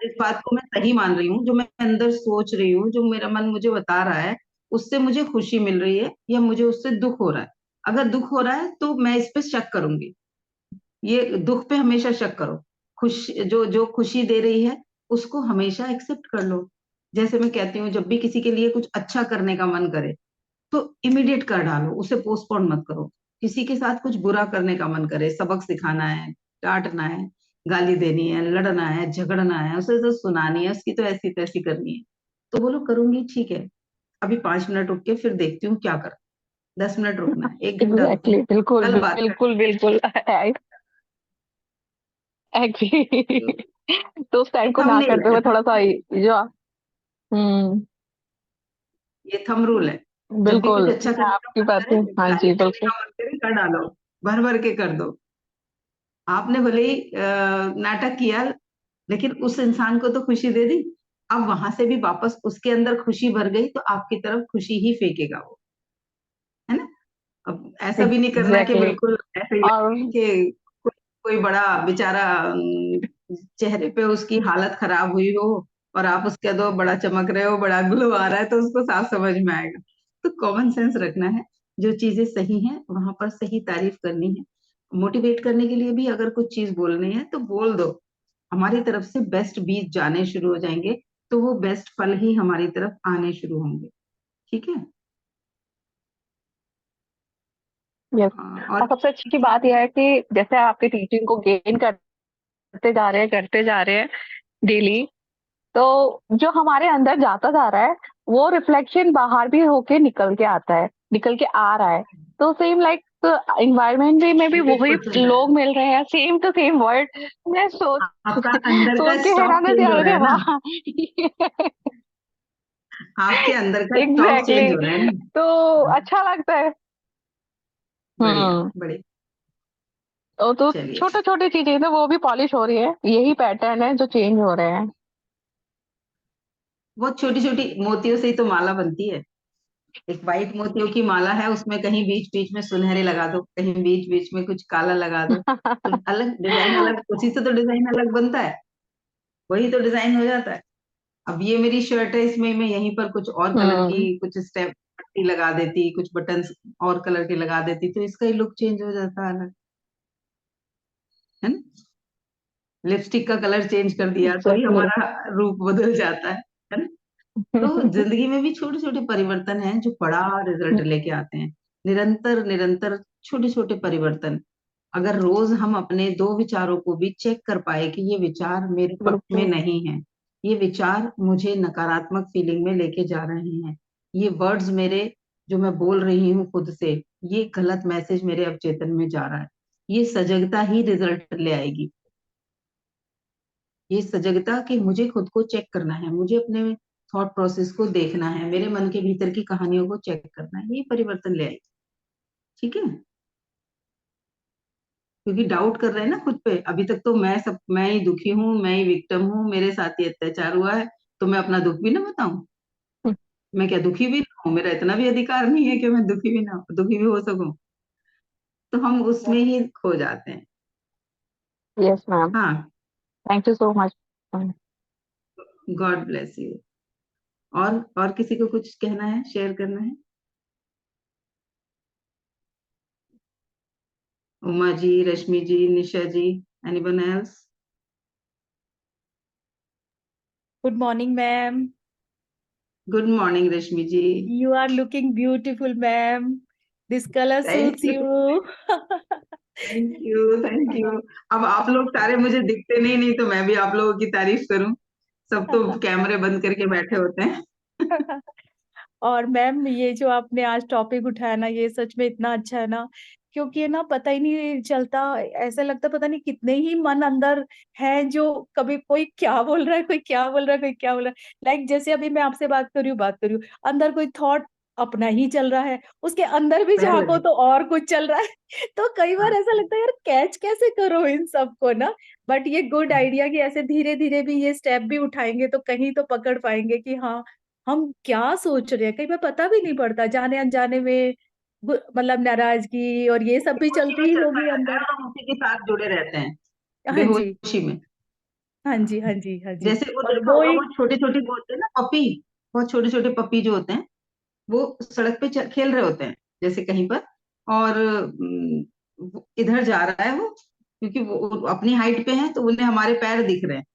Speaker 1: इस बात को मैं सही मान रही हूँ, जो मैं अंदर सोच रही हूँ, जो मेरा मन मुझे बता रहा है, उससे मुझे खुशी मिल रही है या मुझे उससे दुख हो रहा है? अगर दुख हो रहा है तो मैं इस पे शक करूंगी। ये दुख पे हमेशा शक करो। खुश जो जो खुशी दे रही है उसको हमेशा एक्सेप्ट कर लो। जैसे मैं कहती हूँ, जब भी किसी के लिए कुछ अच्छा करने का मन करे तो इमीडिएट कर डालो, उसे पोस्टपोन मत करो। किसी के साथ कुछ बुरा करने का मन करे, सबक सिखाना है, डांटना है, गाली देनी है, लड़ना है, झगड़ना है, उसे तो सुनानी है, उसकी तो ऐसी तैसी करनी है, तो बोलो करूंगी, ठीक है, अभी 5 मिनट रुक के फिर देखती हूँ क्या कर। 10 मिनट रुकना है, 1 घंटा रुकना
Speaker 2: एग्जैक्टली,
Speaker 1: है,
Speaker 2: बिल्कुल
Speaker 1: कल बात
Speaker 2: बिल्कुल बिल्कुल। एग्री।
Speaker 1: करेंगे।
Speaker 2: तो उस टाइम
Speaker 1: ये
Speaker 2: को ना
Speaker 1: थंबनेल
Speaker 2: करते
Speaker 1: है,
Speaker 2: हुए थोड़ा सा जो, हम्म,
Speaker 1: ये थंब रूल है। जब भी कुछ
Speaker 2: बिल्कुल,
Speaker 1: अच्छा
Speaker 2: मैं
Speaker 1: करने का
Speaker 2: आपकी
Speaker 1: मन
Speaker 2: बात है,
Speaker 1: करे,
Speaker 2: हाँ
Speaker 1: गाली
Speaker 2: जी
Speaker 1: करने
Speaker 2: बिल्कुल।
Speaker 1: का मन करे, कर डालो, भर भर के कर दो। आपने भले ही नाटक किया, लेकिन उस इंसान को तो खुशी दे दी। अब वहां से भी वापस उसके अंदर खुशी भर गई तो आपकी तरफ खुशी ही फेंकेगा वो, है ना? अब ऐसा भी नहीं करना कि
Speaker 2: एग्जैक्टली।
Speaker 1: बिल्कुल ऐसे ही
Speaker 2: और
Speaker 1: लगे कि कोई बड़ा बेचारा चेहरे पे उसकी हालत खराब हुई हो और आप उसके दो बड़ा चमक रहे हो, बड़ा ग्लो आ रहा है, तो उसको साफ समझ में आएगा। तो कॉमन सेंस रखना है। जो चीजें सही हैं वहां पर सही तारीफ करनी है। मोटिवेट करने के लिए भी अगर कुछ चीज बोलनी है तो बोल दो, हमारी तरफ से बेस्ट बीज जाने शुरू हो जाएंगे, तो वो बेस्ट फल ही हमारी तरफ आने शुरू होंगे। ठीक है।
Speaker 2: यस।
Speaker 1: और
Speaker 2: और सबसे अच्छी बात यह है कि जैसे आपके टीचिंग को गेन करते जा रहे हैं डेली, तो जो हमारे अंदर जाता जा रहा है वो रिफ्लेक्शन बाहर भी होके निकल के आता है, निकल के आ रहा है। तो सेम लाइक इन्वायरमेंट में भी वही
Speaker 1: 100%
Speaker 2: लोग मिल रहे हैं, सेम टू सेम वर्ड। मैं
Speaker 1: आपका अंदर का
Speaker 2: सोच के
Speaker 1: स्टॉक
Speaker 2: हैरान होती
Speaker 1: चेंज हो
Speaker 2: आ
Speaker 1: रहा
Speaker 2: रही
Speaker 1: है ना,
Speaker 2: वाह।
Speaker 1: आपके अंदर का स्टॉक
Speaker 2: एग्जैक्टली
Speaker 1: चेंज हो
Speaker 2: exactly.
Speaker 1: रहा है ना।
Speaker 2: तो अच्छा लगता है।
Speaker 1: बढ़िया
Speaker 2: हम्म।
Speaker 1: बढ़िया।
Speaker 2: तो
Speaker 1: चलिए,
Speaker 2: छोटे छोटे चीजें तो वो भी पॉलिश हो रही है, यही पैटर्न है जो चेंज हो रहे हैं।
Speaker 1: बहुत छोटी छोटी मोतियों से ही तो माला बनती है। एक वाइट मोतियों की माला है, उसमें कहीं बीच बीच में सुनहरे लगा दो, कहीं बीच बीच में कुछ काला लगा दो, तो अलग डिजाइन, अलग उसी से तो डिजाइन अलग बनता है, वही तो डिजाइन हो जाता है। अब ये मेरी शर्ट है, इसमें मैं यहीं पर कुछ और कलर की
Speaker 2: हम्म।
Speaker 1: कुछ स्टेप पट्टी लगा देती, कुछ बटन्स और कलर के लगा देती, तो इसका ही लुक चेंज हो जाता है अलग, है ना। लिपस्टिक का कलर चेंज कर दिया तो ही
Speaker 2: एग्जैक्टली।
Speaker 1: हमारा रूप बदल जाता है ना। तो जिंदगी में भी छोटे छोटे परिवर्तन हैं जो बड़ा रिजल्ट लेके आते हैं। निरंतर निरंतर छोटे छोटे परिवर्तन, अगर रोज हम अपने दो विचारों को भी चेक कर पाए कि ये विचार मेरे पक्ष में
Speaker 2: बिल्कुल।
Speaker 1: नहीं है, ये विचार मुझे नकारात्मक फीलिंग में लेके जा रहे हैं, ये वर्ड्स मेरे जो मैं बोल रही हूँ खुद से, ये गलत मैसेज मेरे अवचेतन में जा रहा है, ये सजगता ही रिजल्ट ले आएगी। ये सजगता कि मुझे खुद को चेक करना है, मुझे अपने थॉट प्रोसेस को देखना है, मेरे मन के भीतर की कहानियों को चेक करना है, ये परिवर्तन ले आएगी। ठीक है। क्योंकि डाउट कर रहे हैं ना खुद पे, अभी तक तो मैं ही दुखी हूँ, मैं ही विक्टिम हूँ, मेरे साथ ही अत्याचार हुआ है, तो मैं अपना दुख भी ना बताऊं। मैं क्या दुखी भी ना हूं, मेरा इतना भी अधिकार नहीं है कि मैं दुखी भी हो सकूं। तो हम उसमें ही खो जाते हैं।
Speaker 2: Yes ma'am.
Speaker 1: हाँ।
Speaker 2: Thank you so much.
Speaker 1: God bless you. और किसी को कुछ कहना है, शेयर करना है? Uma ji, Rashmi ji, Nisha ji, anyone else?
Speaker 3: Good morning, ma'am.
Speaker 1: Good morning Rashmi ji.
Speaker 3: You are looking beautiful, ma'am. This color
Speaker 1: thank
Speaker 3: suits
Speaker 1: you,
Speaker 3: you.
Speaker 1: Thank you, thank you. अब आप लोग सारे मुझे दिखते नहीं, नहीं तो मैं भी आप लोगों की तारीफ करूं। सब तो कैमरे बंद करके बैठे होते हैं।
Speaker 3: और मैम ये जो आपने आज टॉपिक उठाया ना, ये सच में इतना अच्छा है ना, क्योंकि ये ना पता ही नहीं चलता। ऐसा लगता पता नहीं कितने ही मन अंदर हैं जो कभी कोई क्या बोल रहा है, कोई क्या बोल रहा है, कोई क्या बोल रहा है। लाइक जैसे अभी मैं आपसे बात कर रही हूँ, अंदर कोई थॉट अपना ही चल रहा है, उसके अंदर भी
Speaker 1: पहले
Speaker 3: झांको तो और कुछ चल रहा है। तो कई बार ऐसा लगता है यार कैच कैसे करो इन सबको ना। बट ये गुड आइडिया कि ऐसे धीरे धीरे भी ये स्टेप भी उठाएंगे तो कहीं तो पकड़ पाएंगे कि हाँ हम क्या सोच रहे हैं। कई बार पता भी नहीं पड़ता, जाने अनजाने में मतलब नाराजगी और ये सब भी
Speaker 1: बेहोशी में
Speaker 3: चलती ही
Speaker 1: चलता
Speaker 3: होगी
Speaker 1: रहता है
Speaker 3: अंदर।
Speaker 1: और हम उसी के साथ जुड़े रहते हैं,
Speaker 3: हाँ जी।
Speaker 1: बेहोशी में।
Speaker 3: हाँ जी। हाँ जी। हाँ जी।
Speaker 1: जैसे वो
Speaker 3: और
Speaker 1: देखा
Speaker 3: वो
Speaker 1: होगा, वो
Speaker 3: एक।
Speaker 1: छोटे छोटे वो होते हैं ना पपी, बहुत छोटे छोटे पपी जो होते हैं, वो सड़क पे खेल रहे होते हैं जैसे कहीं पर, और वो इधर जा रहा है वो, क्योंकि वो अपनी हाइट पे है तो उन्हें हमारे पैर दिख रहे हैं,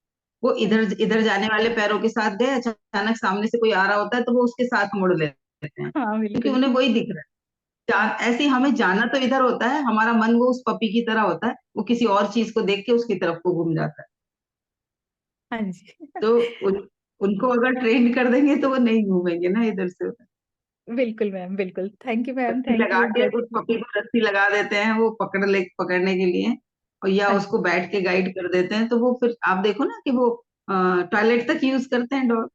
Speaker 1: वो इधर इधर जाने वाले पैरों के साथ गए, अचानक सामने से कोई आ रहा होता है तो वो उसके साथ मुड़ लेते हैं,
Speaker 3: हाँ
Speaker 1: क्योंकि
Speaker 3: बिल्कुल।
Speaker 1: उन्हें वही दिख रहा है। ऐसे ही हमें जाना तो इधर होता है, हमारा मन वो उस पपी की तरह होता है, वो किसी और चीज को देख के उसकी तरफ को घूम जाता है।
Speaker 3: हाँ जी।
Speaker 1: तो उनको अगर ट्रेन कर देंगे तो वो नहीं घूमेंगे ना इधर से उधर।
Speaker 3: बिल्कुल मैम, बिल्कुल। थैंक यू मैम,
Speaker 1: रस्सी
Speaker 3: थैंक
Speaker 1: लगा
Speaker 3: यू
Speaker 1: के
Speaker 3: वेरी
Speaker 1: उस पपी
Speaker 3: मच।
Speaker 1: को रस्सी लगा देते हैं, वो पकड़ने के लिए, और या
Speaker 3: हाँ जी।
Speaker 1: उसको बैठ के गाइड कर देते हैं, तो वो फिर आप देखो ना कि वो टॉयलेट तक यूज करते हैं डॉग,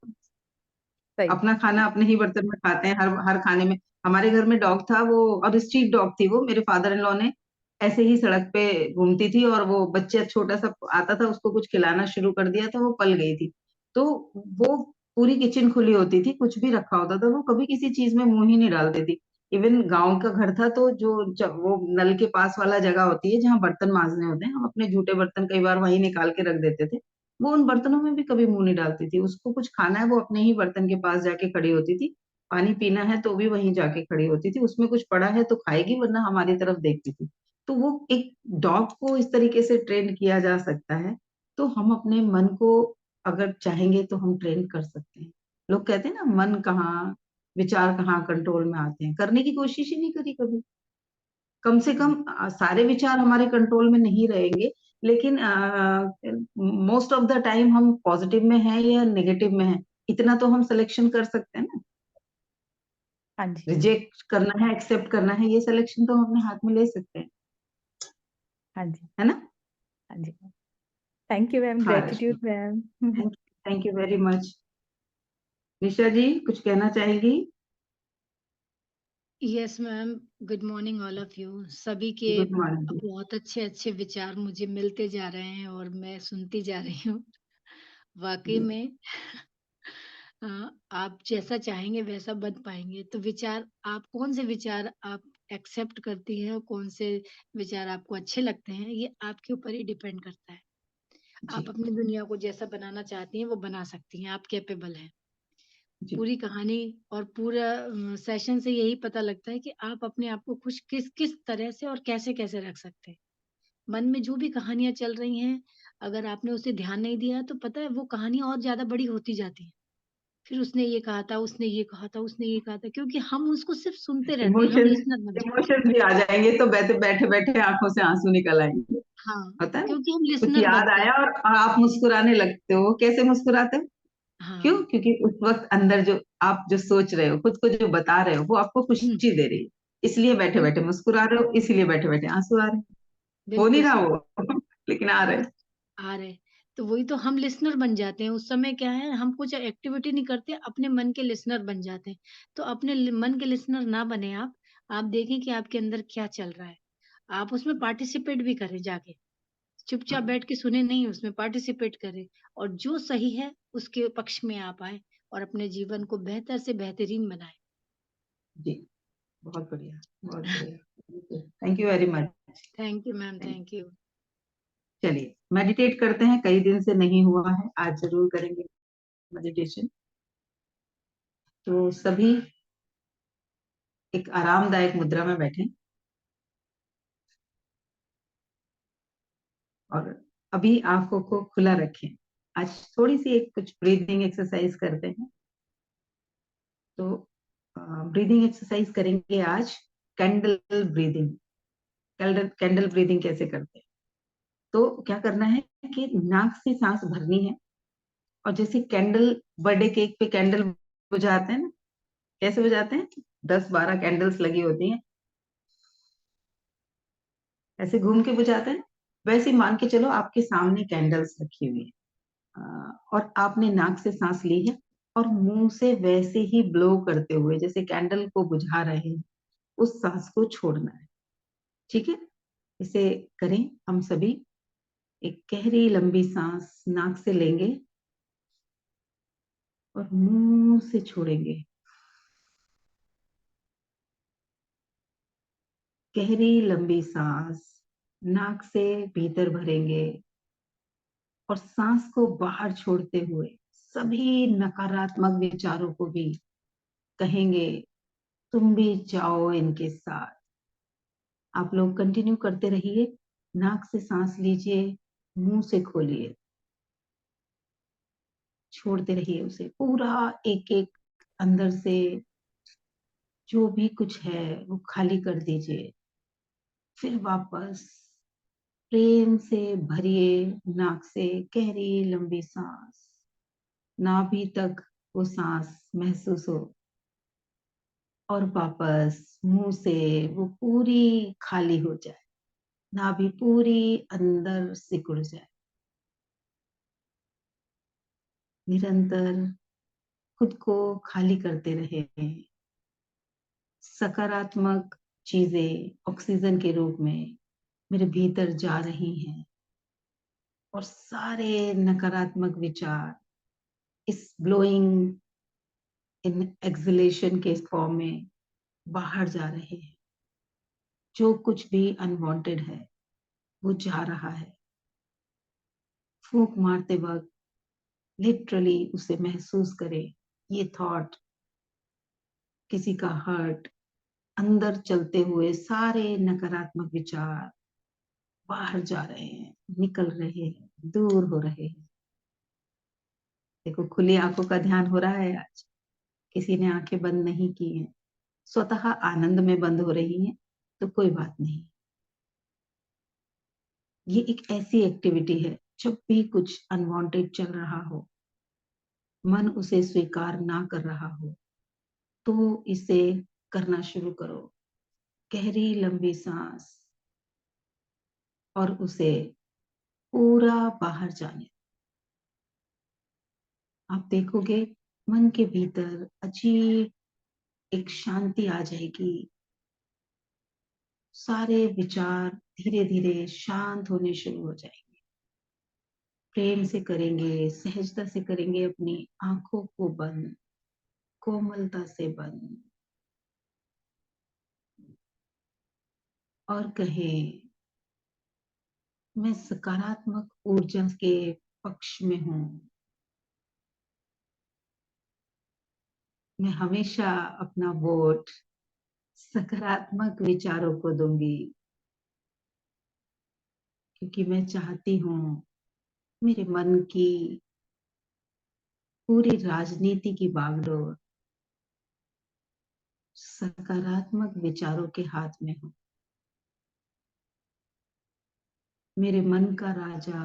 Speaker 3: सही।
Speaker 1: अपना खाना अपने ही बर्तन में खाते हैं, हर हर खाने में। हमारे घर में डॉग था वो, और स्ट्रीट डॉग थी वो, मेरे फादर इन लॉ ने ऐसे ही सड़क पे घूमती थी, और वो बच्चे छोटा सा आता था, उसको कुछ खिलाना शुरू कर दिया था, वो पल गई थी। तो वो पूरी किचन खुली होती थी, कुछ भी रखा होता था, वो कभी किसी चीज में मुंह ही नहीं डालती थी। इवन गांव का घर था, तो वो नल के पास वाला जगह होती है जहाँ बर्तन मांजने होते हैं, हम अपने जूठे बर्तन कई बार वहीं निकाल के रख देते थे, वो उन बर्तनों में भी कभी मुंह नहीं डालती थी। उसको कुछ खाना है, वो अपने ही बर्तन के पास जाके खड़ी होती थी, पानी पीना है तो भी वहीं जाके खड़ी होती थी, उसमें कुछ पड़ा है तो खाएगी वरना हमारी तरफ देखती थी। तो वो एक डॉग को इस तरीके से ट्रेन किया जा सकता है, तो हम अपने मन को अगर चाहेंगे तो हम ट्रेन कर सकते हैं। लोग कहते हैं ना, मन कहाँ, विचार कहाँ कंट्रोल में आते हैं, करने की कोशिश ही नहीं करी कभी। कम से कम सारे विचार हमारे कंट्रोल में नहीं रहेंगे, लेकिन मोस्ट ऑफ द टाइम हम पॉजिटिव में हैं या नेगेटिव में हैं, इतना तो हम सिलेक्शन कर सकते हैं ना।
Speaker 3: हाँ जी,
Speaker 1: रिजेक्ट करना है, एक्सेप्ट करना है, ये सिलेक्शन तो हम अपने हाथ में ले सकते हैं,
Speaker 3: हाँ जी,
Speaker 1: है ना।
Speaker 3: हाँ जी। थैंक यू मैम,
Speaker 1: हाँ Rashmi,
Speaker 3: gratitude ma'am.
Speaker 1: Thank you very much. Nisha ji कुछ कहना चाहेंगी?
Speaker 4: Yes ma'am, good morning all of you. सभी के
Speaker 1: गुड मॉर्निंग।
Speaker 4: बहुत अच्छे अच्छे विचार मुझे मिलते जा रहे हैं और मैं सुनती जा रही हूँ। वाकई
Speaker 1: जी
Speaker 4: में अ, आप जैसा चाहेंगे वैसा बन पाएंगे। तो विचार, आप कौन से विचार आप एक्सेप्ट करती हैं और कौन से विचार आपको अच्छे लगते हैं, ये आपके ऊपर ही डिपेंड करता है।
Speaker 1: जी
Speaker 4: आप अपनी दुनिया को जैसा बनाना चाहती हैं वो बना सकती हैं, आप कैपेबल हैं।
Speaker 1: जी
Speaker 4: पूरी कहानी और पूरा सेशन से यही पता लगता है कि आप अपने आप को खुश किस किस तरह से और कैसे कैसे रख सकते हैं। मन में जो भी कहानियां चल रही हैं, अगर आपने उसे ध्यान नहीं दिया तो पता है वो कहानियां और ज्यादा बड़ी होती जाती हैं। फिर उसने ये कहा था, उसने ये कहा था, उसने ये कहा था, क्योंकि हम उसको सिर्फ सुनते रहते हैं, हम
Speaker 1: इमोशंस,
Speaker 4: लिसनर बन जाते हैं।
Speaker 1: इमोशंस भी आ जाएंगे तो बैठे बैठे बैठे आंखों से आंसू निकल आएंगे।
Speaker 4: हाँ,
Speaker 1: पता है,
Speaker 4: क्योंकि हम
Speaker 1: कुछ
Speaker 4: लिसनर
Speaker 1: याद
Speaker 4: बनते हैं।
Speaker 1: आया और आप मुस्कुराने लगते हो, कैसे मुस्कुराते हो? क्यों?
Speaker 4: हाँ।
Speaker 1: क्योंकि उस वक्त अंदर जो आप जो सोच रहे हो, खुद को जो बता रहे हो, वो आपको
Speaker 4: हम्म।
Speaker 1: खुशी दे रही है, इसलिए बैठे बैठे
Speaker 4: बिल्कुल।
Speaker 1: मुस्कुरा रहे हो, इसलिए बैठे बैठे आंसू आ रहे हैं। हो नहीं
Speaker 4: बिल्कुल
Speaker 1: रहा
Speaker 4: सही।
Speaker 1: वो लेकिन आ रहे हैं।
Speaker 4: आ रहे। तो वही तो, हम लिसनर बन जाते हैं उस समय। क्या है, हम कुछ एक्टिविटी नहीं करते, अपने मन के लिसनर बन जाते हैं। तो अपने मन के लिसनर ना बने आप देखें कि आपके अंदर क्या चल रहा है। आप उसमें पार्टिसिपेट भी करें जाके, चुपचाप
Speaker 1: हाँ
Speaker 4: बैठ के सुने नहीं, उसमें पार्टिसिपेट करें। और जो सही है उसके पक्ष में आप आए और अपने जीवन को बेहतर से बेहतरीन बनाए।
Speaker 1: जी, बहुत बढ़िया, बहुत बढ़िया, thank you very much.
Speaker 4: Thank you ma'am, thank you.
Speaker 1: चलिए मेडिटेट करते हैं, कई दिन से नहीं हुआ है, आज जरूर करेंगे मेडिटेशन। तो सभी एक आरामदायक मुद्रा में बैठें और अभी आंखों को खुला रखें। आज थोड़ी सी एक कुछ ब्रीदिंग एक्सरसाइज करते हैं। तो ब्रीदिंग एक्सरसाइज करेंगे आज, candle breathing. Candle candle breathing कैसे करते हैं? तो क्या करना है कि नाक से सांस भरनी है, और जैसे कैंडल, बर्थडे केक पे कैंडल बुझाते हैं ना, कैसे बुझाते हैं, 10-12 कैंडल्स लगी होती हैं, ऐसे घूम के बुझाते हैं। वैसे ही मान के चलो आपके सामने कैंडल्स रखी हुई है, और आपने नाक से सांस ली है और मुंह से वैसे ही ब्लो करते हुए जैसे कैंडल को बुझा रहे हैं, उस सांस को छोड़ना है। ठीक है, इसे करें हम सभी। एक गहरी लंबी सांस नाक से लेंगे और मुंह से छोड़ेंगे। गहरी लंबी सांस नाक से भीतर भरेंगे और सांस को बाहर छोड़ते हुए सभी नकारात्मक विचारों को भी कहेंगे, तुम भी जाओ इनके साथ। आप लोग कंटिन्यू करते रहिए, नाक से सांस लीजिए, मुंह से खोलिए, छोड़ते रहिए उसे पूरा, एक एक अंदर से जो भी कुछ है वो खाली कर दीजिए। फिर वापस प्रेम से भरिए नाक से गहरी लंबी सांस, नाभि तक वो सांस महसूस हो, और वापस मुंह से वो पूरी खाली हो जाए, नाभि पूरी अंदर सिकुड़ जाए। निरंतर खुद को खाली करते रहे। सकारात्मक चीजें ऑक्सीजन के रूप में मेरे भीतर जा रही हैं और सारे नकारात्मक विचार इस ब्लोइंग इन एक्सलेशन के फॉर्म में बाहर जा रहे हैं। जो कुछ भी अनवांटेड है वो जा रहा है। फूंक मारते वक्त लिटरली उसे महसूस करें, ये थॉट किसी का हर्ट, अंदर चलते हुए सारे नकारात्मक विचार बाहर जा रहे हैं, निकल रहे हैं, दूर हो रहे हैं। देखो, खुली आंखों का ध्यान हो रहा है आज, किसी ने आंखें बंद नहीं की हैं, स्वतः आनंद में बंद हो रही हैं, तो कोई बात नहीं। ये एक ऐसी एक्टिविटी है, जब भी कुछ अनवांटेड चल रहा हो, मन उसे स्वीकार ना कर रहा हो, तो इसे करना शुरू करो। गहरी लंबी सांस, और उसे पूरा बाहर जाने। आप देखोगे मन के भीतर अजीब एक शांति आ जाएगी। सारे विचार धीरे धीरे शांत होने शुरू हो जाएंगे। प्रेम से करेंगे, सहजता से करेंगे, अपनी आंखों को बंद, कोमलता से बंद, और कहें, मैं सकारात्मक ऊर्जा के पक्ष में हूं। मैं हमेशा अपना वोट सकारात्मक विचारों को दूंगी, क्योंकि मैं चाहती हूँ मेरे मन की पूरी राजनीति की बागडोर सकारात्मक विचारों के हाथ में हो। मेरे मन का राजा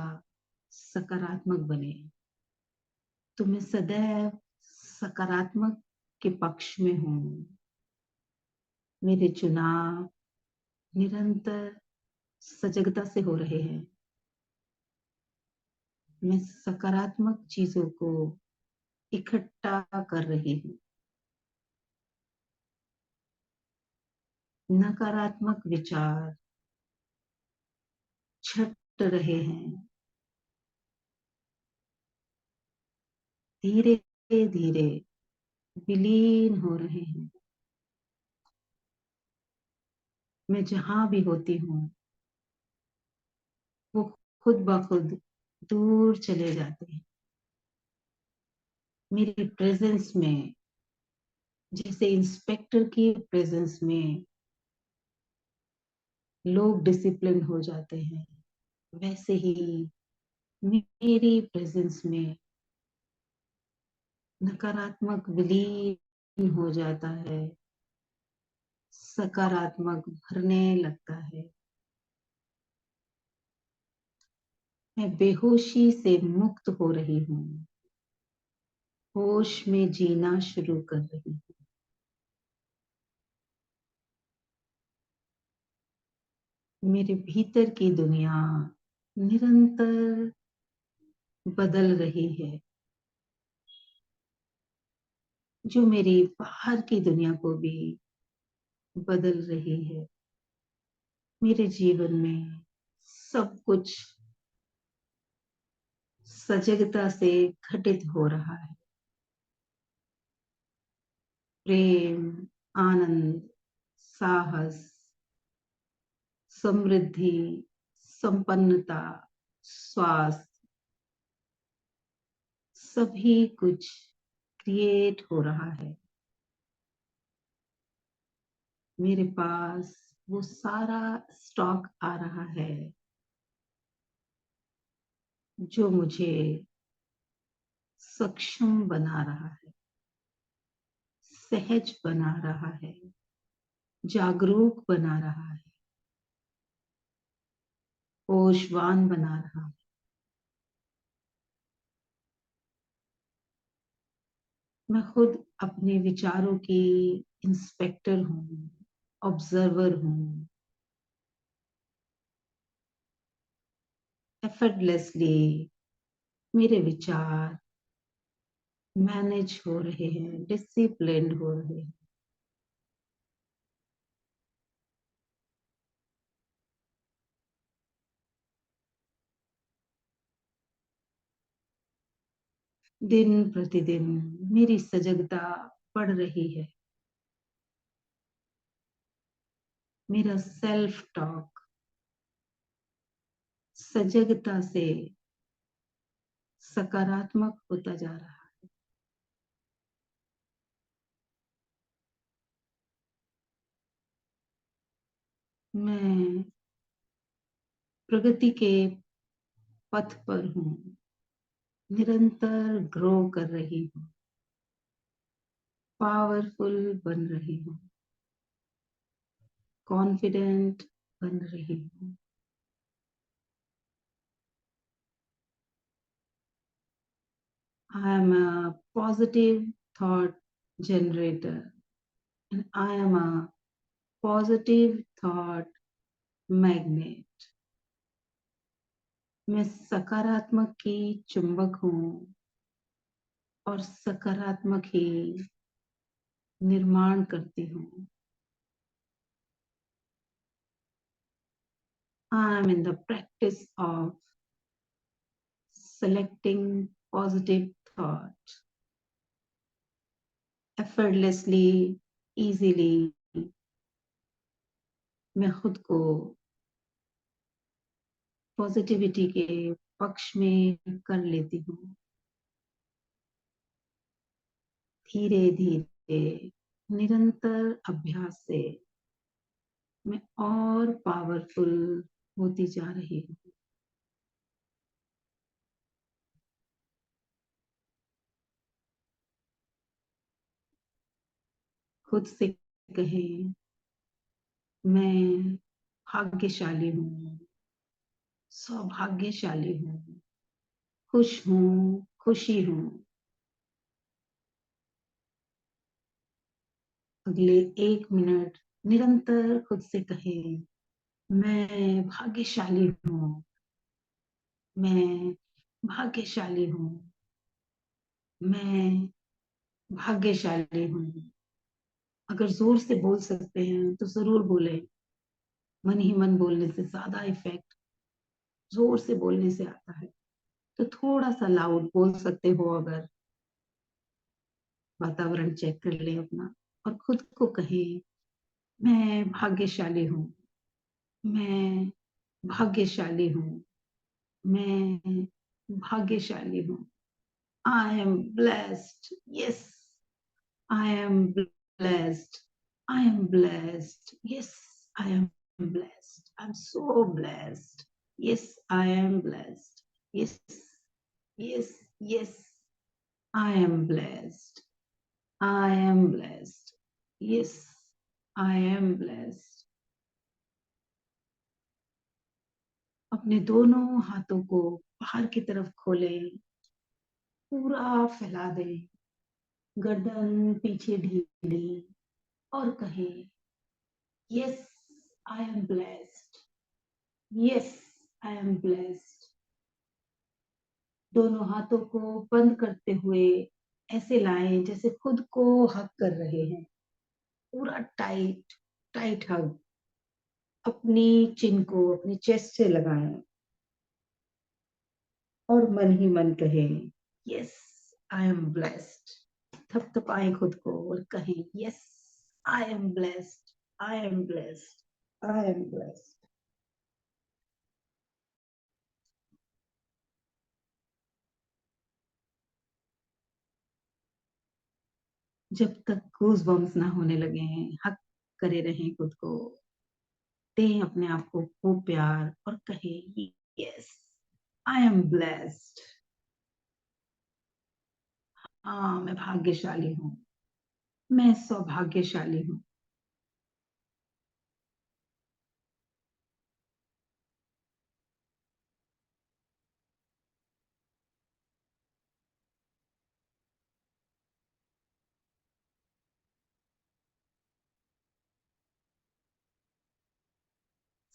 Speaker 1: सकारात्मक बने, तो मैं सदैव सकारात्मक के पक्ष में हूँ। मेरे चुनाव निरंतर सजगता से हो रहे हैं। मैं सकारात्मक चीजों को इकट्ठा कर रही हूँ। नकारात्मक विचार छट रहे हैं, धीरे धीरे विलीन हो रहे हैं। मैं जहां भी होती हूँ, वो खुद ब खुद दूर चले जाते हैं। मेरी प्रेजेंस में, जैसे इंस्पेक्टर की प्रेजेंस में लोग डिसिप्लिन हो जाते हैं, वैसे ही मेरी प्रेजेंस में नकारात्मक विलीन हो जाता है, सकारात्मक भरने लगता है। मैं बेहोशी से मुक्त हो रही हूँ, होश में जीना शुरू कर रही हूँ। मेरे भीतर की दुनिया निरंतर बदल रही है, जो मेरी बाहर की दुनिया को भी बदल रही है। मेरे जीवन में सब कुछ सजगता से घटित हो रहा है। प्रेम, आनंद, साहस, समृद्धि, संपन्नता, स्वास्थ्य, सभी कुछ क्रिएट हो रहा है। मेरे पास वो सारा स्टॉक आ रहा है, जो मुझे सक्षम बना रहा है, सहज बना रहा है, जागरूक बना रहा है, होशवान बना रहा है। मैं खुद अपने विचारों की इंस्पेक्टर हूँ, ऑब्जर्वर हूँ। एफर्टलेसली मेरे विचार मैनेज हो रहे हैं, डिसिप्लिन्ड हो रहे हैं। दिन प्रतिदिन मेरी सजगता बढ़ रही है। मेरा सेल्फ टॉक सजगता से सकारात्मक होता जा रहा है। मैं प्रगति के पथ पर हूँ, निरंतर ग्रो कर रही हूँ, पावरफुल बन रही हूँ, कॉन्फिडेंट बन रही हूँ। I am a positive thought generator and I am a positive thought magnet. मैं सकारात्मक की चुंबक हूँ और सकारात्मक ही निर्माण करती हूँ। I am in the practice of selecting positive thought effortlessly, easily. मैं खुद को पॉजिटिविटी के पक्ष में कर लेती हूँ। धीरे धीरे निरंतर अभ्यास से मैं और पावरफुल होती जा रही हूँ। खुद से कहें, मैं भाग्यशाली हूँ, सौभाग्यशाली हूँ, खुश हूँ, खुशी हूँ। अगले 1 मिनट निरंतर खुद से कहें, मैं भाग्यशाली हूँ, मैं भाग्यशाली हूँ, मैं भाग्यशाली हूँ। अगर जोर से बोल सकते हैं तो जरूर बोलें। मन ही मन बोलने से ज्यादा इफेक्ट जोर से बोलने से आता है, तो थोड़ा सा लाउड बोल सकते हो। अगर वातावरण चेक कर ले अपना और खुद को कहें, मैं भाग्यशाली हूँ, मैं भाग्यशाली हूँ, मैं भाग्यशाली हूँ। आई am blessed, yes I am blessed, I am blessed, yes I am blessed. I'm so blessed. Yes, I am blessed. Yes, yes, yes. I am blessed. I am blessed. Yes, I am blessed. अपने दोनों हाथों को बाहर की तरफ खोलें, पूरा फैला दें, गर्दन पीछे ढीली और कहें, Yes, I am blessed. Yes, I am blessed. दोनों हाथों को बंद करते हुए ऐसे लाएं जैसे खुद को हग कर रहे हैं। पूरा टाइट टाइट हग अपनी चिन को अपनी चेस्ट से लगाएं और मन ही मन कहें, यस आई एम ब्लेस्ड। थपथपाएं खुद को और कहें, yes I am blessed, I am blessed, I am blessed. जब तक गूज बम्स ना होने लगे हैं, हक करे रहें खुद को, दें अपने आप को खूब प्यार और कहें, यस आई एम ब्लेस्ड। हाँ, मैं भाग्यशाली हूँ, मैं सौभाग्यशाली हूँ।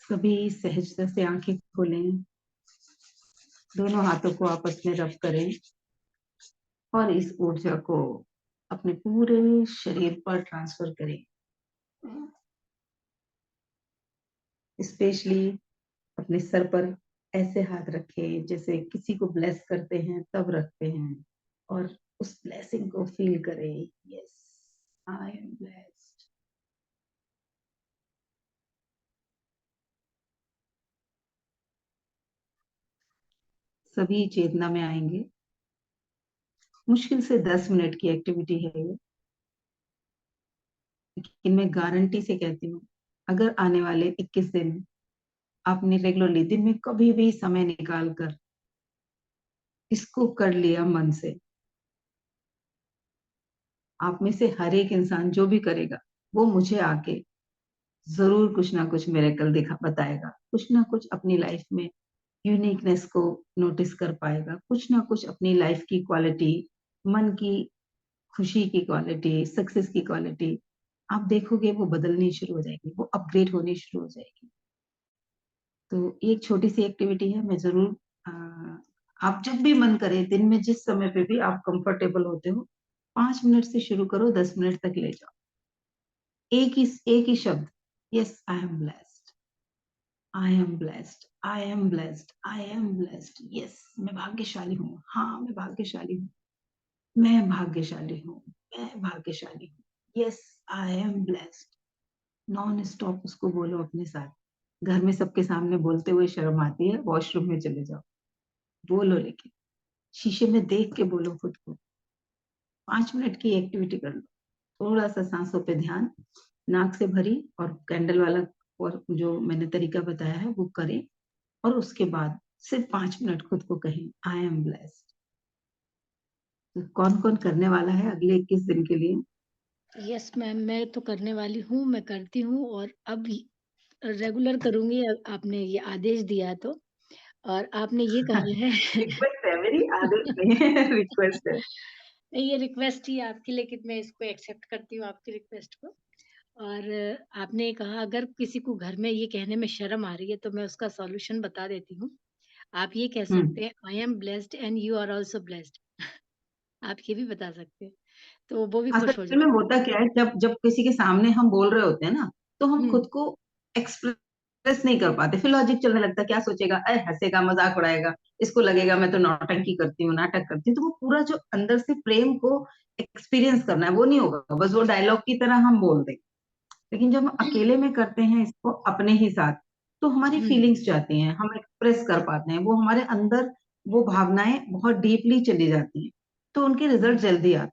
Speaker 1: सभी सहजता से आंखें खोलें, दोनों हाथों को आपस में रब करें और इस ऊर्जा को अपने पूरे शरीर पर ट्रांसफर करें। स्पेशली अपने सर पर ऐसे हाथ रखें जैसे किसी को ब्लेस करते हैं तब रखते हैं और उस ब्लेसिंग को फील करें। Yes I am blessed. सभी चेतना में आएंगे। मुश्किल से 10 मिनट की एक्टिविटी है ये, लेकिन मैं गारंटी से कहती हूँ अगर आने वाले 21 दिन आपने रेगुलरली दिन में कभी भी समय निकाल कर इसको कर लिया मन से, आप में से हर एक इंसान जो भी करेगा वो मुझे आके जरूर कुछ ना कुछ मिरेकल दिखा बताएगा, कुछ ना कुछ अपनी लाइफ में यूनिकनेस को नोटिस कर पाएगा, कुछ ना कुछ अपनी लाइफ की क्वालिटी, मन की खुशी की क्वालिटी, सक्सेस की क्वालिटी आप देखोगे वो बदलनी शुरू हो जाएगी, वो अपग्रेड होनी शुरू हो जाएगी। तो ये एक छोटी सी एक्टिविटी है, मैं जरूर अ, आप जब भी मन करे दिन में जिस समय पे भी आप कंफर्टेबल होते हो 5 मिनट से शुरू करो, 10 मिनट तक ले जाओ। एक ही शब्द, yes I am blessed, I am blessed, I am blessed, I am blessed, yes मैं भाग्यशाली हूँ, हाँ मैं भाग्यशाली हूँ, मैं भाग्यशाली हूँ, मैं भाग्यशाली हूँ, yes I am blessed. Non stop उसको बोलो अपने साथ। घर में सबके सामने बोलते हुए शर्म आती है, वॉशरूम में चले जाओ, बोलो, लेकिन शीशे में देख के बोलो खुद को। 5 मिनट की एक्टिविटी कर लो, थोड़ा सा सांसों पे ध्यान, नाक से भरी और कैंडल वाला और जो मैंने तरीका बताया है वो करें, और उसके बाद सिर्फ 5 मिनट खुद को कहें आई एम ब्लेस्ड। तो कौन कौन करने वाला है अगले 21 दिन के लिए?
Speaker 4: यस मैम, मैं तो करने वाली हूँ, मैं करती हूँ और अब रेगुलर करूंगी। आपने ये आदेश दिया तो, और आपने ये कहा है
Speaker 1: रिक्वेस्ट है मेरी, आदेश नहीं है, रिक्वेस्ट है।
Speaker 4: ये रिक्वेस्ट ही है आपकी, लेकिन मैं इसको एक्सेप्ट करती हूँ आपकी रिक्वेस्ट को। और आपने कहा अगर किसी को घर में ये कहने में शर्म आ रही है तो मैं उसका सॉल्यूशन बता देती हूँ। आप ये कह
Speaker 1: हम्म।
Speaker 4: सकते हैं I am blessed and you are also blessed. आप ये भी बता सकते हैं, तो वो भी खुश हो
Speaker 1: असल में
Speaker 4: जाएगा।
Speaker 1: होता क्या है, जब जब किसी के सामने हम बोल रहे होते हैं ना, तो हम
Speaker 4: हुँ,
Speaker 1: खुद को एक्सप्रेस नहीं कर पाते, फिर लॉजिक चलने लगता है, क्या सोचेगा, अरे हंसेगा, मजाक उड़ाएगा, इसको लगेगा मैं तो नौटंकी करती हूँ, नाटक करती हूँ। तो वो पूरा जो अंदर से प्रेम को एक्सपीरियंस करना है वो नहीं होगा, बस वो डायलॉग की तरह हम बोल दें। लेकिन जब हम अकेले में करते हैं इसको अपने ही साथ, तो हमारी
Speaker 4: हुँ,
Speaker 1: फीलिंग्स जाती हैं, हम एक्सप्रेस कर पाते हैं, वो हमारे अंदर वो भावनाएं बहुत डीपली चली जाती हैं, तो उनके रिजल्ट
Speaker 4: हुँ,
Speaker 1: जल्दी आते हैं।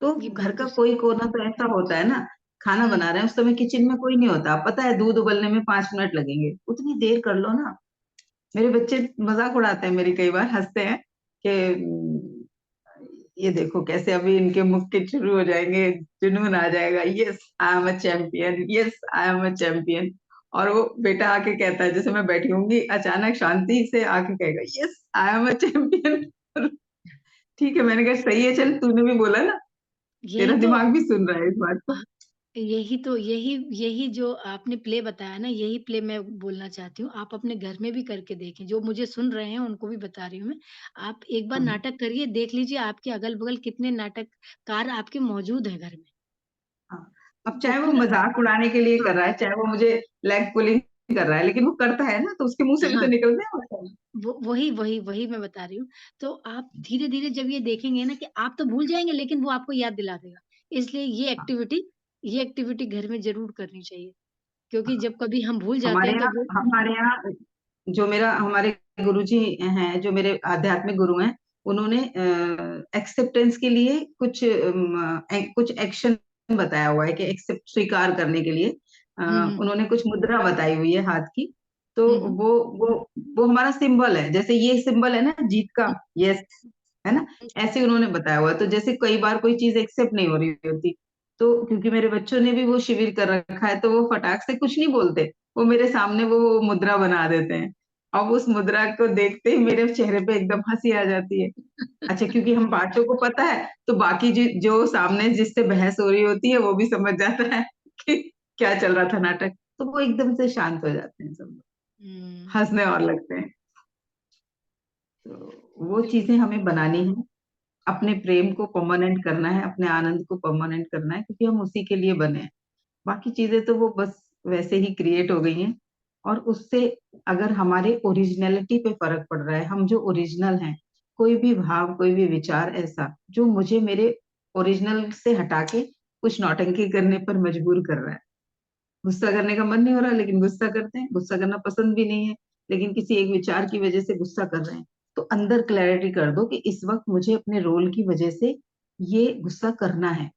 Speaker 1: तो
Speaker 4: ये
Speaker 1: घर
Speaker 4: बात
Speaker 1: का
Speaker 4: तो
Speaker 1: कोई कोना तो ऐसा होता है ना, खाना
Speaker 4: हुँ,
Speaker 1: बना रहे हैं उस समय किचन में कोई नहीं होता, पता है दूध उबलने में 5 मिनट लगेंगे, उतनी देर कर लो ना। मेरे बच्चे मजाक उड़ाते हैं मेरी, कई बार हंसते हैं कि ये देखो कैसे अभी इनके मुख के शुरू हो जाएंगे, जुनून आ जाएगा, yes I am a champion, yes I am a champion. और वो बेटा आके कहता है, जैसे मैं बैठी होंगी अचानक शांति से आके कहेगा yes I am a champion. ठीक है, मैंने कहा सही है, चल तूने भी बोला ना,
Speaker 4: यही
Speaker 1: तेरा
Speaker 4: तो
Speaker 1: दिमाग भी सुन रहा है इस बात को।
Speaker 4: हाँ, यही यही जो आपने प्ले बताया ना, यही प्ले मैं बोलना चाहती हूँ। आप अपने घर में भी करके देखें, जो मुझे सुन रहे हैं उनको भी बता रही हूँ मैं। आप एक बार
Speaker 1: हाँ,
Speaker 4: नाटक करिए, देख लीजिए आपके अगल-बगल कितने नाटककार आपके मौजूद हैं घर में।
Speaker 1: हाँ। अब
Speaker 4: वो
Speaker 1: चाहे वो
Speaker 4: पूरा
Speaker 1: मजाक उड़ाने के लिए
Speaker 4: हाँ,
Speaker 1: कर रहा है, चाहे वो मुझे लेग पुलिंग कर रहा है, लेकिन वो करता है ना, तो उसके मुंह से भी तो
Speaker 4: हाँ।
Speaker 1: निकलते हैं वर्ड।
Speaker 4: वो वही मैं बता रही हूँ। तो आप धीरे-धीरे जब ये देखेंगे ना कि आप तो भूल जाएँगे लेकिन वो आपको याद दिला देगा। इसलिए ये एक्टिविटी घर में ज़रूर करनी चाहिए। क्योंकि जब कभी हम भूल जाते
Speaker 1: हमारे
Speaker 4: हैं तो
Speaker 1: यहाँ
Speaker 4: वो
Speaker 1: हमारे यहाँ जो मेरा हमारे गुरुजी हैं, जो मेरे आध्यात्मिक गुरु हैं, उन्होंने एक्सेप्टेंस के लिए कुछ एक्शन बताया हुआ है कि एक्सेप्ट स्वीकार करने के लिए
Speaker 4: हुँ, हुँ।
Speaker 1: उन्होंने कुछ मुद्रा बताई हुई है हाथ की। तो
Speaker 4: हुँ, हुँ।
Speaker 1: वो वो वो हमारा सिंबल है, जैसे ये सिंबल है ना जीत का, यस, है ना, ऐसे उन्होंने बताया हुआ है। तो जैसे कई बार कोई चीज एक्सेप्ट नहीं हो रही होती, तो क्योंकि मेरे बच्चों ने भी वो शिविर कर रखा है, तो वो फटाक से कुछ नहीं बोलते, वो मेरे सामने वो मुद्रा बना देते हैं। अब उस मुद्रा को देखते ही मेरे चेहरे पे एकदम हंसी आ जाती है। अच्छा, क्योंकि हम पांचों को पता है, तो बाकी जो सामने जिससे बहस हो रही होती है वो भी समझ जाता है कि क्या चल रहा था नाटक, तो वो एकदम से शांत हो जाते हैं सब लोग,
Speaker 4: हुँ,
Speaker 1: हंसने और लगते हैं। तो वो
Speaker 4: बिल्कुल।
Speaker 1: चीजें हमें बनानी है, अपने प्रेम को परमानेंट करना है, अपने आनंद को परमानेंट करना है, क्योंकि हम उसी के लिए बने हैं। बाकी चीजें तो वो बस वैसे ही क्रिएट हो गई हैं। और उससे अगर हमारे ओरिजिनलिटी पे फर्क पड़ रहा है, हम जो ओरिजिनल हैं, कोई भी भाव, कोई भी विचार ऐसा जो मुझे मेरे ओरिजिनल से हटा के कुछ नौटंकी करने पर मजबूर कर रहा है, गुस्सा करने का मन नहीं हो रहा लेकिन गुस्सा करते हैं, गुस्सा करना पसंद भी नहीं है लेकिन किसी एक विचार की वजह से गुस्सा कर रहे हैं, तो अंदर क्लैरिटी कर दो कि इस वक्त मुझे अपने रोल की वजह से ये गुस्सा करना है,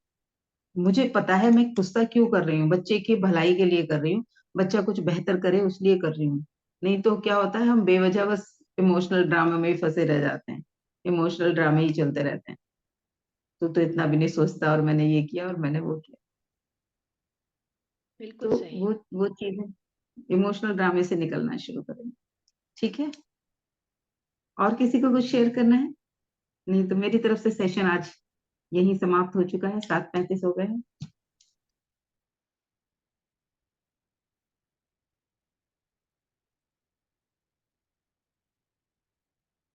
Speaker 1: मुझे पता है मैं गुस्सा क्यों कर रही हूँ, बच्चे की भलाई के लिए कर रही हूँ, बच्चा कुछ बेहतर करे उसलिए कर रही हूँ। नहीं तो क्या होता है, हम बेवजह बस इमोशनल ड्रामा में ही फंसे रह जाते हैं, इमोशनल ड्रामे ही चलते रहते हैं। तो इतना भी नहीं सोचता और मैंने ये किया और मैंने वो किया।
Speaker 4: बिल्कुल
Speaker 1: तो
Speaker 4: सही।
Speaker 1: वो चीजें इमोशनल ड्रामे से निकलना शुरू करें। ठीक है, और किसी को कुछ शेयर करना है? नहीं तो मेरी तरफ से सेशन आज यही समाप्त हो चुका है, 7:35 हो गए हैं।